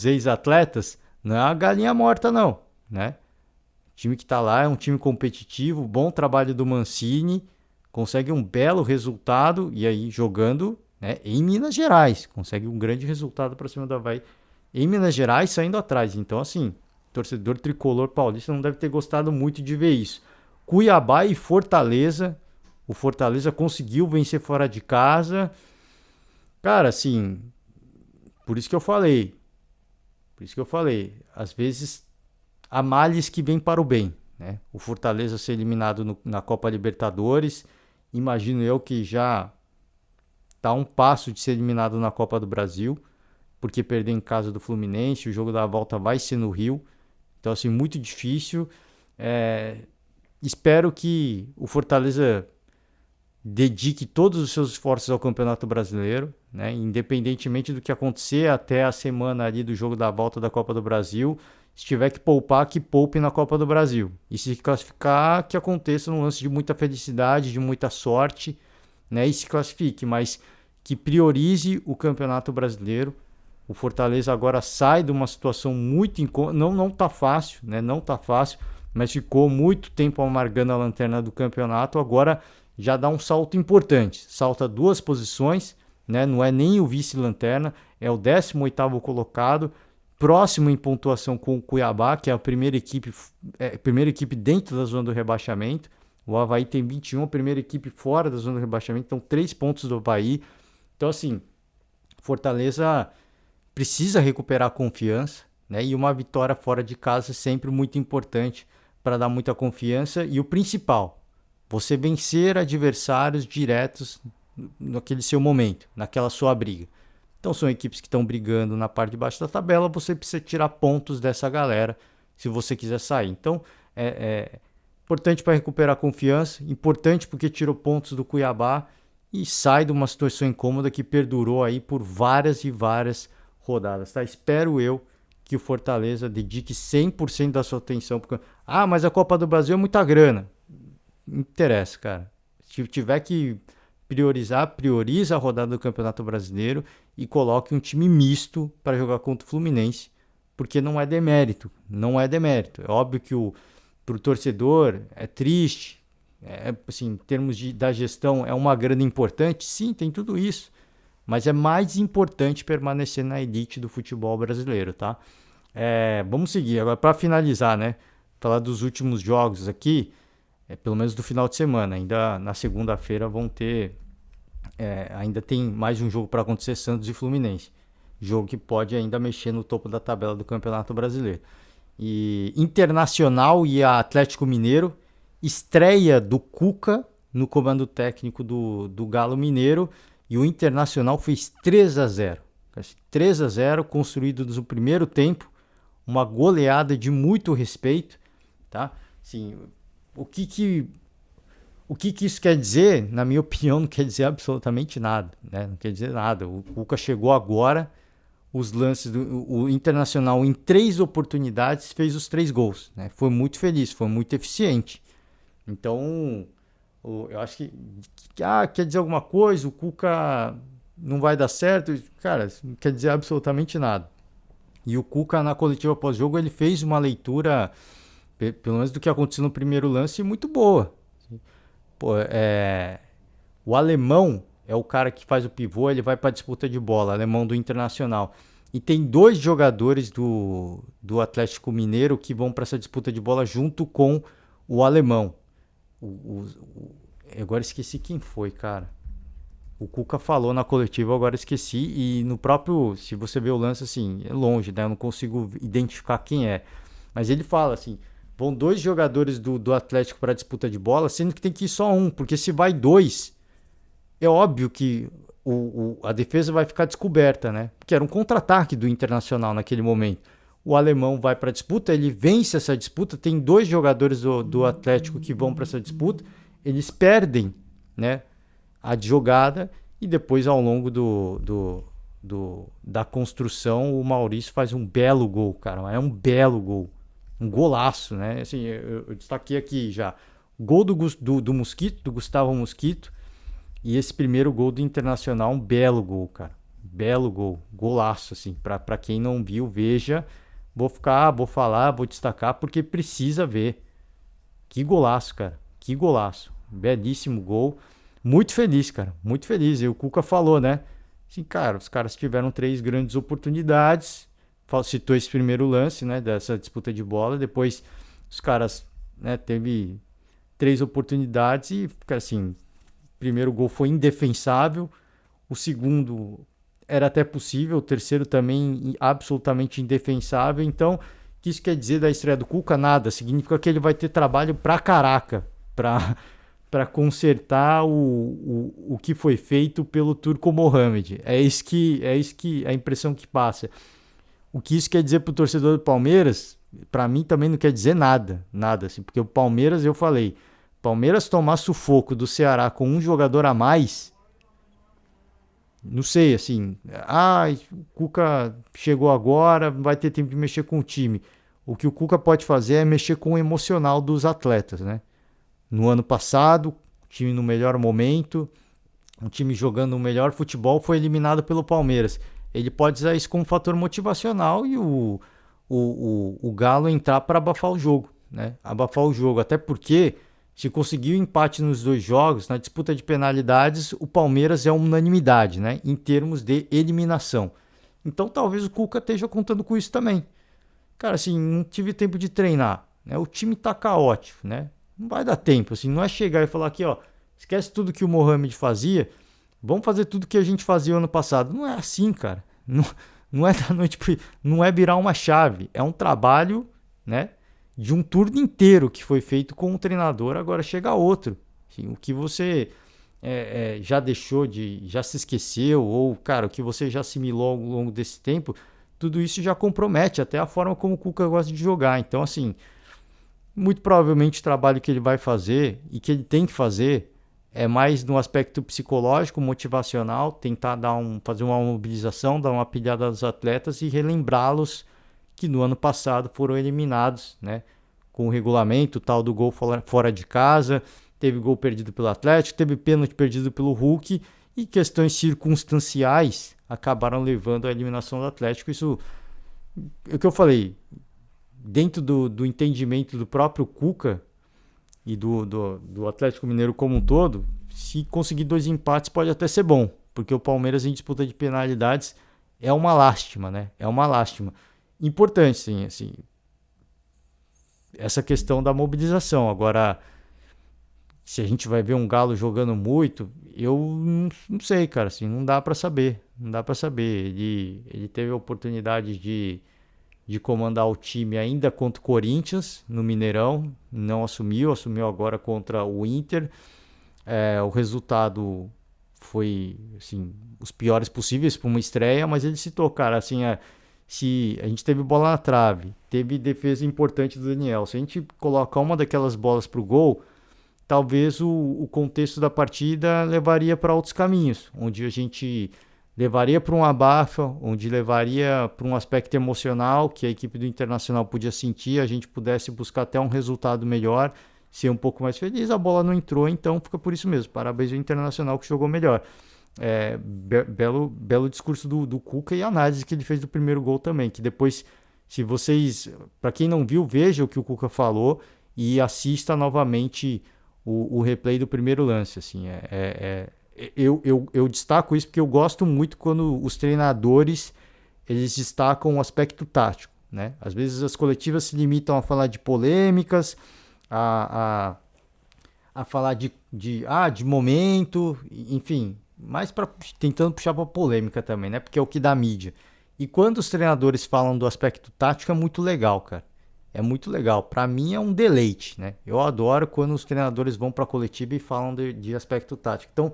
ex-atletas, não é a galinha morta não, né? O time que tá lá é um time competitivo, bom trabalho do Mancini, consegue um belo resultado e aí jogando, né, em Minas Gerais, consegue um grande resultado para cima do Avaí em Minas Gerais, saindo atrás. Então, assim, torcedor tricolor paulista não deve ter gostado muito de ver isso. Cuiabá e Fortaleza. O Fortaleza conseguiu vencer fora de casa. Cara, assim, por isso que eu falei. Às vezes há males que vêm para o bem, né? O Fortaleza ser eliminado na Copa Libertadores. Imagino eu que já está a um passo de ser eliminado na Copa do Brasil, porque perdeu em casa do Fluminense. O jogo da volta vai ser no Rio. Então, assim, muito difícil. Espero que o Fortaleza dedique todos os seus esforços ao Campeonato Brasileiro, né? Independentemente do que acontecer até a semana ali do jogo da volta da Copa do Brasil. Se tiver que poupar, que poupe na Copa do Brasil. E se classificar, que aconteça num lance de muita felicidade, de muita sorte, né? E se classifique, mas que priorize o Campeonato Brasileiro. O Fortaleza agora sai de uma situação muito incômoda. Não tá fácil, né? Não tá fácil, mas ficou muito tempo amargando a lanterna do campeonato. Agora já dá um salto importante. Salta 2 posições, né? Não é nem o vice-lanterna, é o 18º colocado, próximo em pontuação com o Cuiabá, que é a primeira equipe dentro da zona do rebaixamento. O Avaí tem 21, a primeira equipe fora da zona do rebaixamento, então 3 pontos do Avaí. Então, assim, Fortaleza precisa recuperar a confiança, né? E uma vitória fora de casa é sempre muito importante para dar muita confiança. E o principal, você vencer adversários diretos naquele seu momento, naquela sua briga. Então são equipes que estão brigando na parte de baixo da tabela, você precisa tirar pontos dessa galera se você quiser sair. Então é importante para recuperar a confiança, importante porque tirou pontos do Cuiabá e sai de uma situação incômoda que perdurou aí por várias e várias rodadas, tá? Espero eu que o Fortaleza dedique 100% da sua atenção, porque, mas a Copa do Brasil é muita grana. Não interessa, cara. Se tiver que priorizar, prioriza a rodada do Campeonato Brasileiro e coloque um time misto para jogar contra o Fluminense, porque não é demérito, não é demérito. É óbvio que para o torcedor é triste, assim, em termos da gestão é uma grana importante, sim, tem tudo isso, mas é mais importante permanecer na elite do futebol brasileiro, tá? Vamos seguir agora para finalizar, né? Falar dos últimos jogos aqui, pelo menos do final de semana. Ainda na segunda-feira vão ter, ainda tem mais um jogo para acontecer, Santos e Fluminense, jogo que pode ainda mexer no topo da tabela do Campeonato Brasileiro. E Internacional e Atlético Mineiro, estreia do Cuca no comando técnico do Galo Mineiro, e o Internacional fez 3-0. 3-0, construído no primeiro tempo, uma goleada de muito respeito, tá? Assim, o que isso quer dizer? Na minha opinião, não quer dizer absolutamente nada, né? Não quer dizer nada. O Cuca chegou agora, os lances o Internacional em 3 oportunidades fez os 3 gols, né? Foi muito feliz, foi muito eficiente. Então, eu acho que quer dizer alguma coisa, o Cuca não vai dar certo, cara, não quer dizer absolutamente nada. E o Cuca, na coletiva pós-jogo, ele fez uma leitura, pelo menos do que aconteceu no primeiro lance, muito boa. Pô, o alemão é o cara que faz o pivô, ele vai para a disputa de bola, alemão do Internacional. E tem 2 jogadores do Atlético Mineiro que vão para essa disputa de bola junto com o alemão. Agora esqueci quem foi, cara. O Cuca falou na coletiva, agora esqueci. E no próprio, se você vê o lance assim, é longe, né? Eu não consigo identificar quem é. Mas ele fala assim, vão 2 jogadores do Atlético para a disputa de bola, sendo que tem que ir só um. Porque se vai 2, é óbvio que a defesa vai ficar descoberta, né? Porque era um contra-ataque do Internacional naquele momento. O alemão vai para a disputa, ele vence essa disputa, tem 2 jogadores do Atlético que vão para essa disputa, eles perdem, né, a jogada, e depois ao longo da construção o Maurício faz um belo gol, cara, é um belo gol, um golaço, né? Assim, eu destaquei aqui já gol do Mosquito, do Gustavo Mosquito, e esse primeiro gol do Internacional, um belo gol, cara, belo gol, golaço, assim, para quem não viu, veja. Vou falar, vou destacar, porque precisa ver. Que golaço, cara. Que golaço. Belíssimo gol. Muito feliz, cara. Muito feliz. E o Cuca falou, né? Assim, cara, os caras tiveram 3 grandes oportunidades. Citou esse primeiro lance, né? Dessa disputa de bola. Depois, os caras, né, teve 3 oportunidades e, cara, assim, o primeiro gol foi indefensável. O segundo era até possível, o terceiro também absolutamente indefensável. Então, o que isso quer dizer da estreia do Cuca? Nada. Significa que ele vai ter trabalho pra caraca para consertar o que foi feito pelo Turco Mohamed. É isso que a impressão que passa. O que isso quer dizer pro torcedor do Palmeiras? Para mim também não quer dizer nada, assim, porque o Palmeiras, eu falei, Palmeiras tomar sufoco do Ceará com um jogador a mais, não sei, assim, o Cuca chegou agora, vai ter tempo de mexer com o time. O que o Cuca pode fazer é mexer com o emocional dos atletas, né? No ano passado, o time no melhor momento, um time jogando o melhor futebol, foi eliminado pelo Palmeiras. Ele pode usar isso como fator motivacional e o Galo entrar para abafar o jogo, né? Abafar o jogo, até porque se conseguir o empate nos 2 jogos, na disputa de penalidades, o Palmeiras é unanimidade, né, em termos de eliminação. Então talvez o Cuca esteja contando com isso também. Cara, assim, não tive tempo de treinar, né? O time tá caótico, né? Não vai dar tempo, assim, não é chegar e falar aqui, ó, esquece tudo que o Mohamed fazia, Vamos fazer tudo que a gente fazia ano passado. Não é assim, cara. Não, não é da noite pro... Não é virar uma chave. É um trabalho, né, de um turno inteiro que foi feito com um treinador, agora chega outro. Assim, o que você já deixou de... Já se esqueceu, ou, cara, o que você já assimilou ao longo desse tempo, tudo isso já compromete até a forma como o Cuca gosta de jogar. Então, assim, muito provavelmente o trabalho que ele vai fazer e que ele tem que fazer é mais no aspecto psicológico, motivacional, tentar fazer uma mobilização, dar uma pilhada aos atletas e relembrá-los que no ano passado foram eliminados, né? Com o regulamento tal do gol fora de casa, teve gol perdido pelo Atlético, teve pênalti perdido pelo Hulk e questões circunstanciais acabaram levando à eliminação do Atlético. Isso é o que eu falei, dentro do entendimento do próprio Cuca e do Atlético Mineiro como um todo, se conseguir 2 empates pode até ser bom, porque o Palmeiras em disputa de penalidades é uma lástima, né? É uma lástima. Importante, sim, assim, essa questão da mobilização. Agora, se a gente vai ver um Galo jogando muito, eu não sei, cara, assim, não dá para saber, não dá para saber. Ele teve a oportunidade de comandar o time ainda contra o Corinthians no Mineirão, não assumiu agora contra o Inter. O resultado foi assim, os piores possíveis para uma estreia, mas ele citou, cara, assim, se a gente teve bola na trave, teve defesa importante do Daniel, se a gente colocar uma daquelas bolas para o gol, talvez o contexto da partida levaria para outros caminhos, onde a gente levaria para um abafa, onde levaria para um aspecto emocional que a equipe do Internacional podia sentir, a gente pudesse buscar até um resultado melhor, ser um pouco mais feliz. A bola não entrou, então fica por isso mesmo. Parabéns ao Internacional que jogou melhor. Belo discurso do Cuca e a análise que ele fez do primeiro gol também, que depois, se vocês, para quem não viu, veja o que o Cuca falou e assista novamente o replay do primeiro lance. Assim, eu destaco isso porque eu gosto muito quando os treinadores eles destacam o aspecto tático, né? Às vezes as coletivas se limitam a falar de polêmicas, a falar de momento, enfim, mais tentando puxar para polêmica também, né? Porque é o que dá mídia. E quando os treinadores falam do aspecto tático é muito legal, cara. É muito legal. Para mim é um deleite, né? Eu adoro quando os treinadores vão para a coletiva e falam de aspecto tático. Então,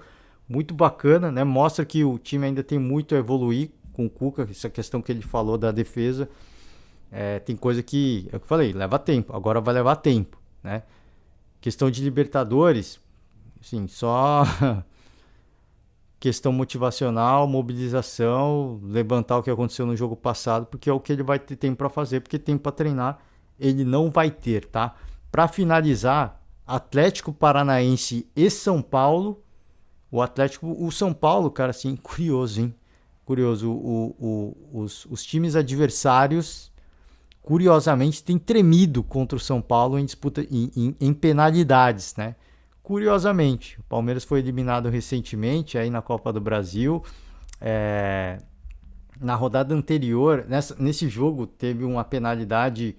muito bacana, né? Mostra que o time ainda tem muito a evoluir com o Cuca, essa questão que ele falou da defesa. Tem coisa que, é o que eu falei, leva tempo. Agora vai levar tempo, né? Questão de Libertadores, assim, só questão motivacional, mobilização, levantar o que aconteceu no jogo passado, porque é o que ele vai ter tempo para fazer, porque tempo para treinar ele não vai ter, tá? Para finalizar, Atlético Paranaense e São Paulo. O São Paulo, cara, assim, curioso, hein? Curioso, os times adversários, curiosamente, têm tremido contra o São Paulo em disputa, em penalidades, né? Curiosamente, o Palmeiras foi eliminado recentemente aí na Copa do Brasil. Na rodada anterior, nesse jogo, teve uma penalidade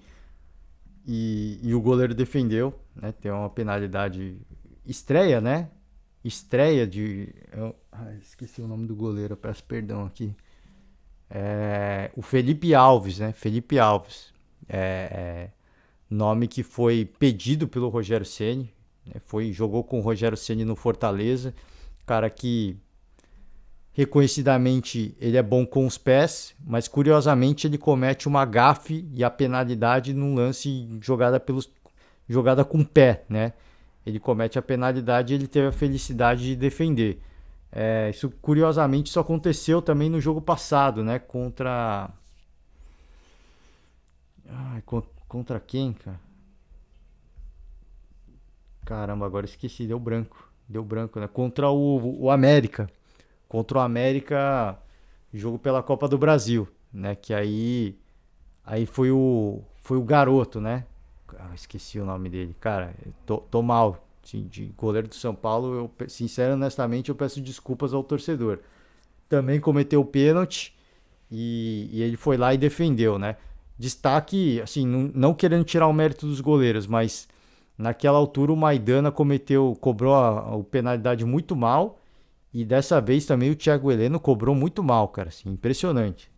e o goleiro defendeu, né? Tem uma penalidade estreia, né? Estreia de... esqueci o nome do goleiro, eu peço perdão aqui. O Felipe Alves, né? Felipe Alves. Nome que foi pedido pelo Rogério Ceni, né? Jogou com o Rogério Ceni no Fortaleza. Cara que reconhecidamente ele é bom com os pés, mas curiosamente ele comete uma gafe e a penalidade num lance jogada com o pé, né? Ele comete a penalidade e ele teve a felicidade de defender. Isso curiosamente isso aconteceu também no jogo passado, né? Contra quem, cara? Caramba, agora esqueci, deu branco, né? Contra o América. Contra o América, jogo pela Copa do Brasil, né? Que aí foi o garoto, né? Esqueci o nome dele. Cara, tô mal. De goleiro do São Paulo, eu, sincero, honestamente, eu peço desculpas ao torcedor. Também cometeu o pênalti e ele foi lá e defendeu, né? Destaque, assim, não querendo tirar o mérito dos goleiros, mas naquela altura o Maidana cobrou a penalidade muito mal E dessa vez também o Thiago Heleno cobrou muito mal, cara, assim, impressionante.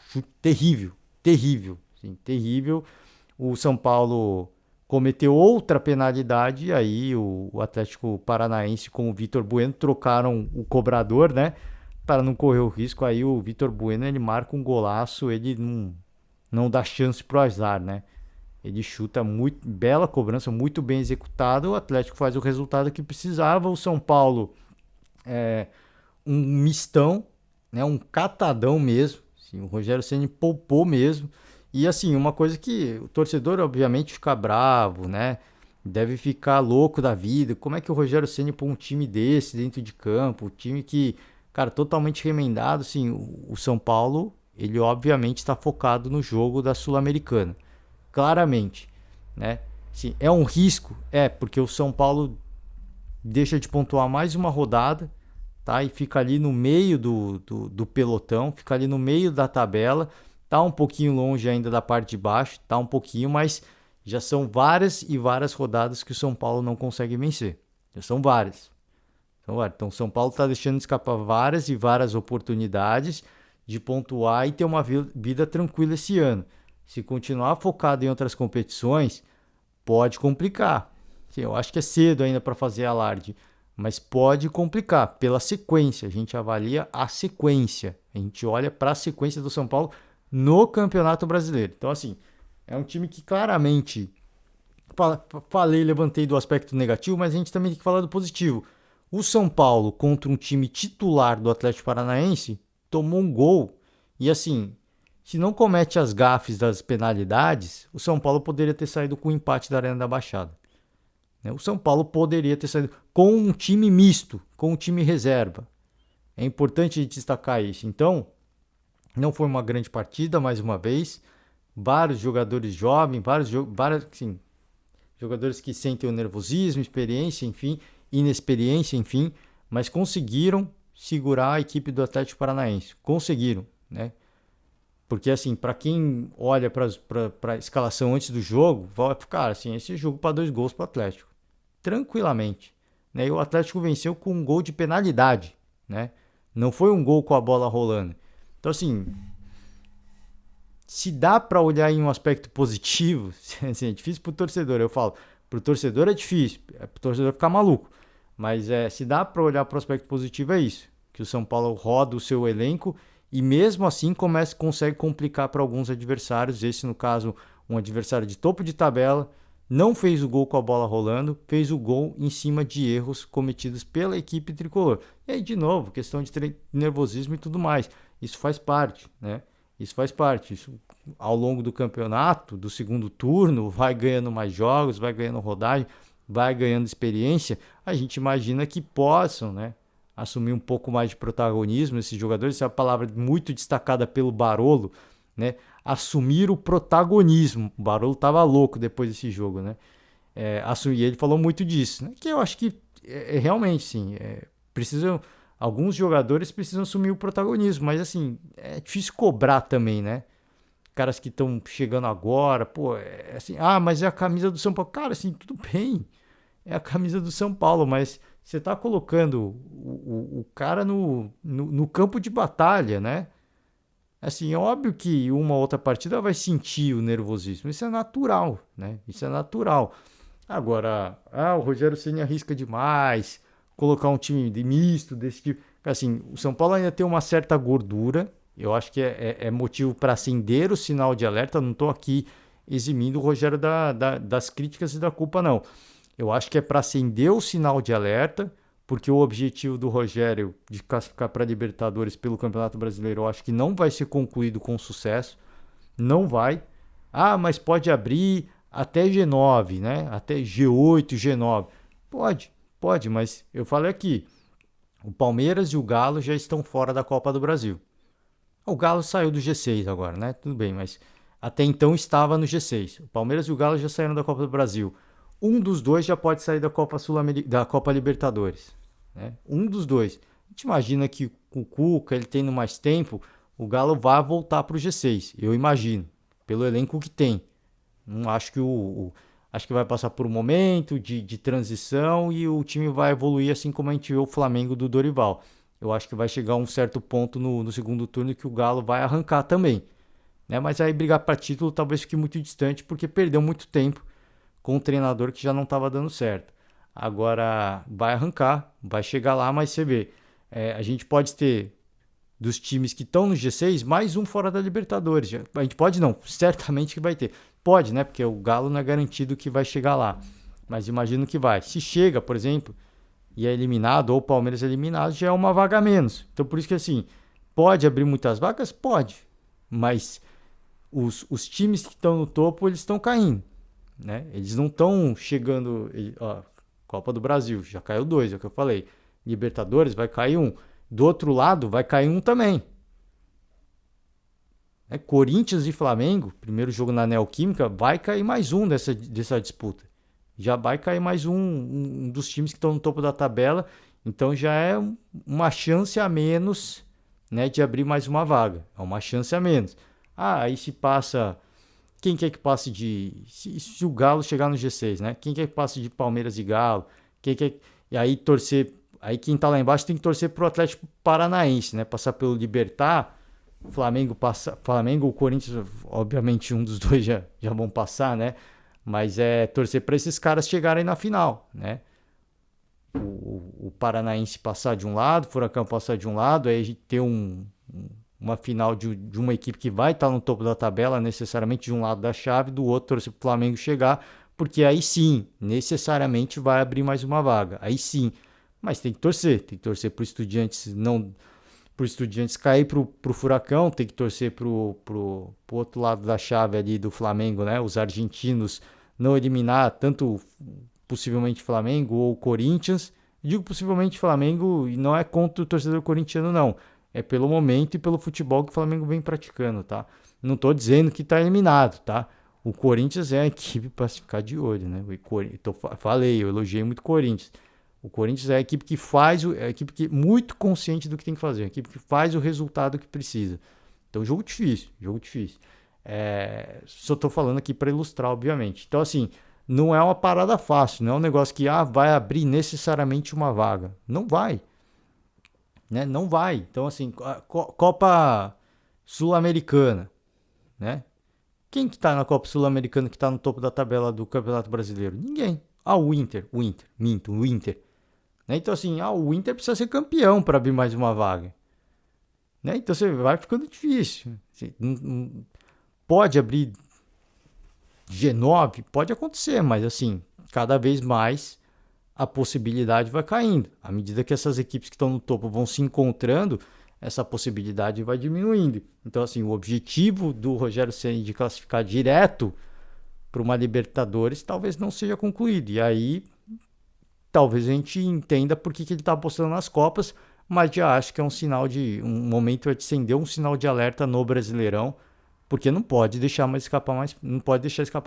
Chute terrível, terrível, assim, terrível. O São Paulo cometeu outra penalidade, e aí o Atlético Paranaense com o Vitor Bueno trocaram o cobrador, né? Para não correr o risco, aí o Vitor Bueno ele marca um golaço, ele não dá chance pro azar, né? Ele chuta muito, bela cobrança, muito bem executada. O Atlético faz o resultado que precisava. O São Paulo é um mistão, né? Um catadão mesmo. Assim, o Rogério Ceni poupou mesmo. E assim, uma coisa que o torcedor obviamente fica bravo, né? Deve ficar louco da vida. Como é que o Rogério Ceni põe um time desse dentro de campo? Um time que, cara, totalmente remendado. Assim, o São Paulo, ele obviamente está focado no jogo da Sul-Americana. Claramente, né? Sim, é um risco? É, porque o São Paulo deixa de pontuar mais uma rodada, tá? E fica ali no meio do pelotão, fica ali no meio da tabela, tá um pouquinho longe ainda da parte de baixo, tá um pouquinho, mas já são várias e várias rodadas que o São Paulo não consegue vencer. Já são várias. Então o São Paulo está deixando escapar várias e várias oportunidades de pontuar e ter uma vida tranquila esse ano. Se continuar focado em outras competições, pode complicar. Sim, eu acho que é cedo ainda para fazer alarde, mas pode complicar pela sequência. A gente avalia a sequência. A gente olha para a sequência do São Paulo no Campeonato Brasileiro. Então, assim, é um time que claramente falei, levantei do aspecto negativo, mas a gente também tem que falar do positivo. O São Paulo contra um time titular do Atlético Paranaense tomou um gol e assim, se não comete as gafes das penalidades, o São Paulo poderia ter saído com o empate da Arena da Baixada. O São Paulo poderia ter saído com um time misto, com um time reserva. É importante destacar isso. Então, não foi uma grande partida, mais uma vez. Vários jogadores jovens, vários assim, jogadores que sentem o nervosismo, experiência, enfim, inexperiência, enfim, mas conseguiram segurar a equipe do Atlético Paranaense. Conseguiram, né? Porque, assim, para quem olha para a escalação antes do jogo, vai ficar assim, esse jogo para 2 gols para o Atlético. Tranquilamente. Né? E o Atlético venceu com um gol de penalidade, né? Não foi um gol com a bola rolando. Então, assim, se dá para olhar em um aspecto positivo, assim, é difícil pro torcedor, eu falo, pro torcedor é difícil, pro torcedor ficar maluco, mas se dá para olhar para o aspecto positivo é isso, que o São Paulo roda o seu elenco e mesmo assim consegue complicar para alguns adversários, esse no caso um adversário de topo de tabela, não fez o gol com a bola rolando, fez o gol em cima de erros cometidos pela equipe tricolor. E aí, de novo, questão de nervosismo e tudo mais, isso faz parte, né? Isso faz parte. Isso, ao longo do campeonato, do segundo turno, vai ganhando mais jogos, vai ganhando rodagem, vai ganhando experiência. A gente imagina que possam, né, assumir um pouco mais de protagonismo esses jogadores. Essa é uma palavra muito destacada pelo Barolo, né? Assumir o protagonismo. O Barolo estava louco depois desse jogo, né? E ele falou muito disso, né? Que eu acho que realmente, sim, precisam. Alguns jogadores precisam assumir o protagonismo, mas assim, é difícil cobrar também, né? Caras que estão chegando agora, pô, assim, mas é a camisa do São Paulo. Cara, assim, tudo bem, é a camisa do São Paulo, mas você tá colocando o cara no campo de batalha, né? Assim, é óbvio que uma outra partida vai sentir o nervosismo, isso é natural, né? Isso é natural. Agora, o Rogério Ceni arrisca demais, colocar um time de misto desse tipo. Assim, o São Paulo ainda tem uma certa gordura. Eu acho que é motivo para acender o sinal de alerta. Não estou aqui eximindo o Rogério das críticas e da culpa, não. Eu acho que é para acender o sinal de alerta, porque o objetivo do Rogério de classificar para Libertadores pelo Campeonato Brasileiro, eu acho que não vai ser concluído com sucesso. Não vai. Mas pode abrir até G9, né? Até G8, G9. Pode, mas eu falei aqui, o Palmeiras e o Galo já estão fora da Copa do Brasil. O Galo saiu do G6 agora, né? Tudo bem, mas até então estava no G6. O Palmeiras e o Galo já saíram da Copa do Brasil. Um dos dois já pode sair da Copa da Copa Libertadores, né? Um dos dois. A gente imagina que com o Cuca, ele tendo mais tempo, o Galo vai voltar para o G6. Eu imagino, pelo elenco que tem. Não acho que Acho que vai passar por um momento de transição e o time vai evoluir assim como a gente vê o Flamengo do Dorival. Eu acho que vai chegar a um certo ponto no segundo turno que o Galo vai arrancar também. Né? Mas aí brigar para título talvez fique muito distante porque perdeu muito tempo com um treinador que já não estava dando certo. Agora vai arrancar, vai chegar lá, mas você vê, a gente pode ter dos times que estão no G6 mais um fora da Libertadores. A gente pode não, certamente que vai ter. Pode, né? Porque o Galo não é garantido que vai chegar lá. Mas imagino que vai. Se chega, por exemplo, e é eliminado, ou o Palmeiras é eliminado, já é uma vaga a menos. Então por isso que assim, pode abrir muitas vagas? Pode. Mas os times que estão no topo, eles estão caindo. Né? Eles não estão chegando. Ó, Copa do Brasil, já caiu 2, é o que eu falei. Libertadores, vai cair um. Do outro lado, vai cair um também. Corinthians e Flamengo, primeiro jogo na Neoquímica, vai cair mais um dessa disputa. Já vai cair mais um dos times que estão no topo da tabela. Então já é uma chance a menos, né, de abrir mais uma vaga. É uma chance a menos. Aí se passa. Quem quer que passe de. Se o Galo chegar no G6, né? Quem quer que passe de Palmeiras e Galo? E aí torcer. Aí quem tá lá embaixo tem que torcer pro Atlético Paranaense, né? Passar pelo Libertad. Flamengo ou Corinthians, obviamente um dos dois já vão passar, né? Mas é torcer para esses caras chegarem na final, né? O Paranaense passar de um lado, o Furacão passar de um lado, aí a gente ter uma final de uma equipe que vai estar no topo da tabela, necessariamente de um lado da chave, do outro torcer para o Flamengo chegar, porque aí sim, necessariamente vai abrir mais uma vaga. Aí sim, mas tem que torcer para o Estudiantes não. Pro Estudiantes cair pro Furacão, tem que torcer pro outro lado da chave ali do Flamengo, né? Os argentinos não eliminar tanto possivelmente Flamengo ou Corinthians. Digo possivelmente Flamengo e não é contra o torcedor corintiano, não. É pelo momento e pelo futebol que o Flamengo vem praticando, tá? Não tô dizendo que tá eliminado, tá? O Corinthians é a equipe para se ficar de olho, né? Falei, eu elogiei muito o Corinthians. O Corinthians é a equipe que faz, é a equipe que é muito consciente do que tem que fazer, a equipe que faz o resultado que precisa. Então, jogo difícil, jogo difícil. Só estou falando aqui para ilustrar, obviamente. Então, assim, não é uma parada fácil, não é um negócio que vai abrir necessariamente uma vaga. Não vai. Né? Não vai. Então, assim, Copa Sul-Americana, né? Quem que tá na Copa Sul-Americana que tá no topo da tabela do Campeonato Brasileiro? Ninguém. O Inter. O Inter. Né? Então, assim, o Inter precisa ser campeão para abrir mais uma vaga. Né? Então, você vai ficando difícil. Assim, pode abrir G9? Pode acontecer, mas, assim, cada vez mais a possibilidade vai caindo. À medida que essas equipes que estão no topo vão se encontrando, essa possibilidade vai diminuindo. Então, assim, o objetivo do Rogério Ceni de classificar direto para uma Libertadores talvez não seja concluído. E aí talvez a gente entenda por que ele está apostando nas Copas, mas já acho que é um momento de acender um sinal de alerta no Brasileirão, porque não pode deixar escapar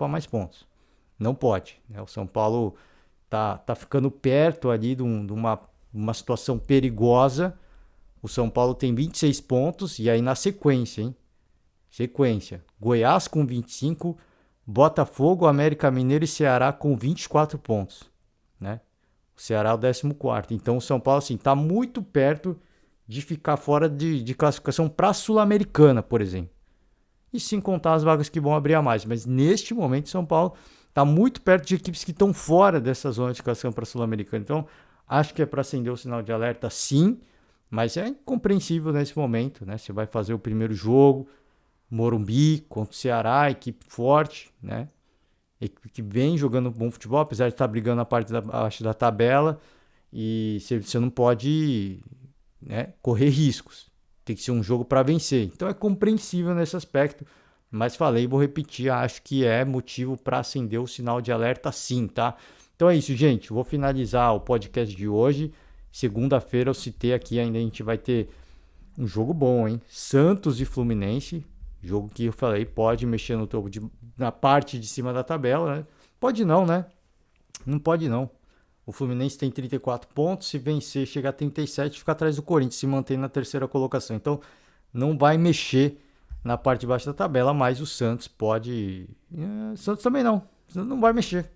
mais pontos. Não pode. Né? O São Paulo tá ficando perto ali de uma situação perigosa. O São Paulo tem 26 pontos e aí na sequência, hein? Sequência. Goiás com 25, Botafogo, América Mineiro e Ceará com 24 pontos, né? O Ceará é o 14º. Então o São Paulo, assim, tá muito perto de ficar fora de classificação para a Sul-Americana, por exemplo. E sem contar as vagas que vão abrir a mais. Mas neste momento o São Paulo tá muito perto de equipes que estão fora dessa zona de classificação para a Sul-Americana. Então acho que é para acender o sinal de alerta, sim. Mas é incompreensível nesse momento, né? Você vai fazer o primeiro jogo, Morumbi contra o Ceará, equipe forte, né? Equipe que vem jogando bom futebol, apesar de estar brigando na parte abaixo da tabela. E você não pode, né, correr riscos. Tem que ser um jogo para vencer. Então é compreensível nesse aspecto. Mas falei, vou repetir, acho que é motivo para acender o sinal de alerta, sim, tá? Então é isso, gente. Vou finalizar o podcast de hoje. Segunda-feira eu citei aqui, ainda a gente vai ter um jogo bom, hein? Santos e Fluminense. Jogo que eu falei, pode mexer no topo na parte de cima da tabela, né? Pode não, né? Não pode não. O Fluminense tem 34 pontos, se vencer chega a 37, fica atrás do Corinthians, se mantém na terceira colocação. Então não vai mexer na parte de baixo da tabela, mas o Santos pode... Santos também não. Não vai mexer.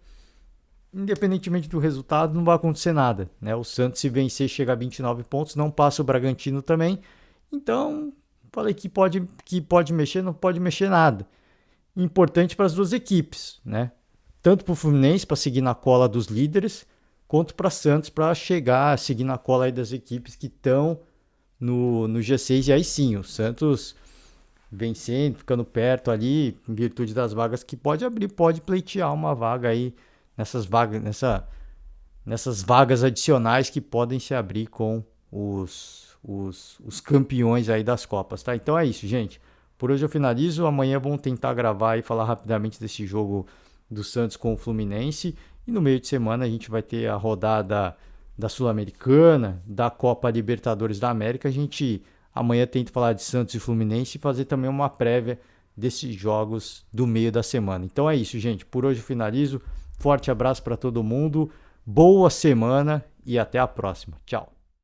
independentemente do resultado, não vai acontecer nada, né? O Santos, se vencer, chega a 29 pontos, não passa o Bragantino também. Então, falei que pode mexer, não pode mexer nada. Importante para as duas equipes, né? Tanto para o Fluminense, para seguir na cola dos líderes, quanto para Santos, para chegar, seguir na cola aí das equipes que estão no G6. E aí sim, o Santos vencendo, ficando perto ali, em virtude das vagas que pode abrir, pode pleitear uma vaga aí nessas vagas adicionais que podem se abrir com os campeões aí das Copas, tá? Então é isso, gente. Por hoje eu finalizo. Amanhã vamos tentar gravar e falar rapidamente desse jogo do Santos com o Fluminense. E no meio de semana a gente vai ter a rodada da Sul-Americana, da Copa Libertadores da América. A gente amanhã tenta falar de Santos e Fluminense e fazer também uma prévia desses jogos do meio da semana. Então é isso, gente. Por hoje eu finalizo. Forte abraço para todo mundo. Boa semana e até a próxima. Tchau.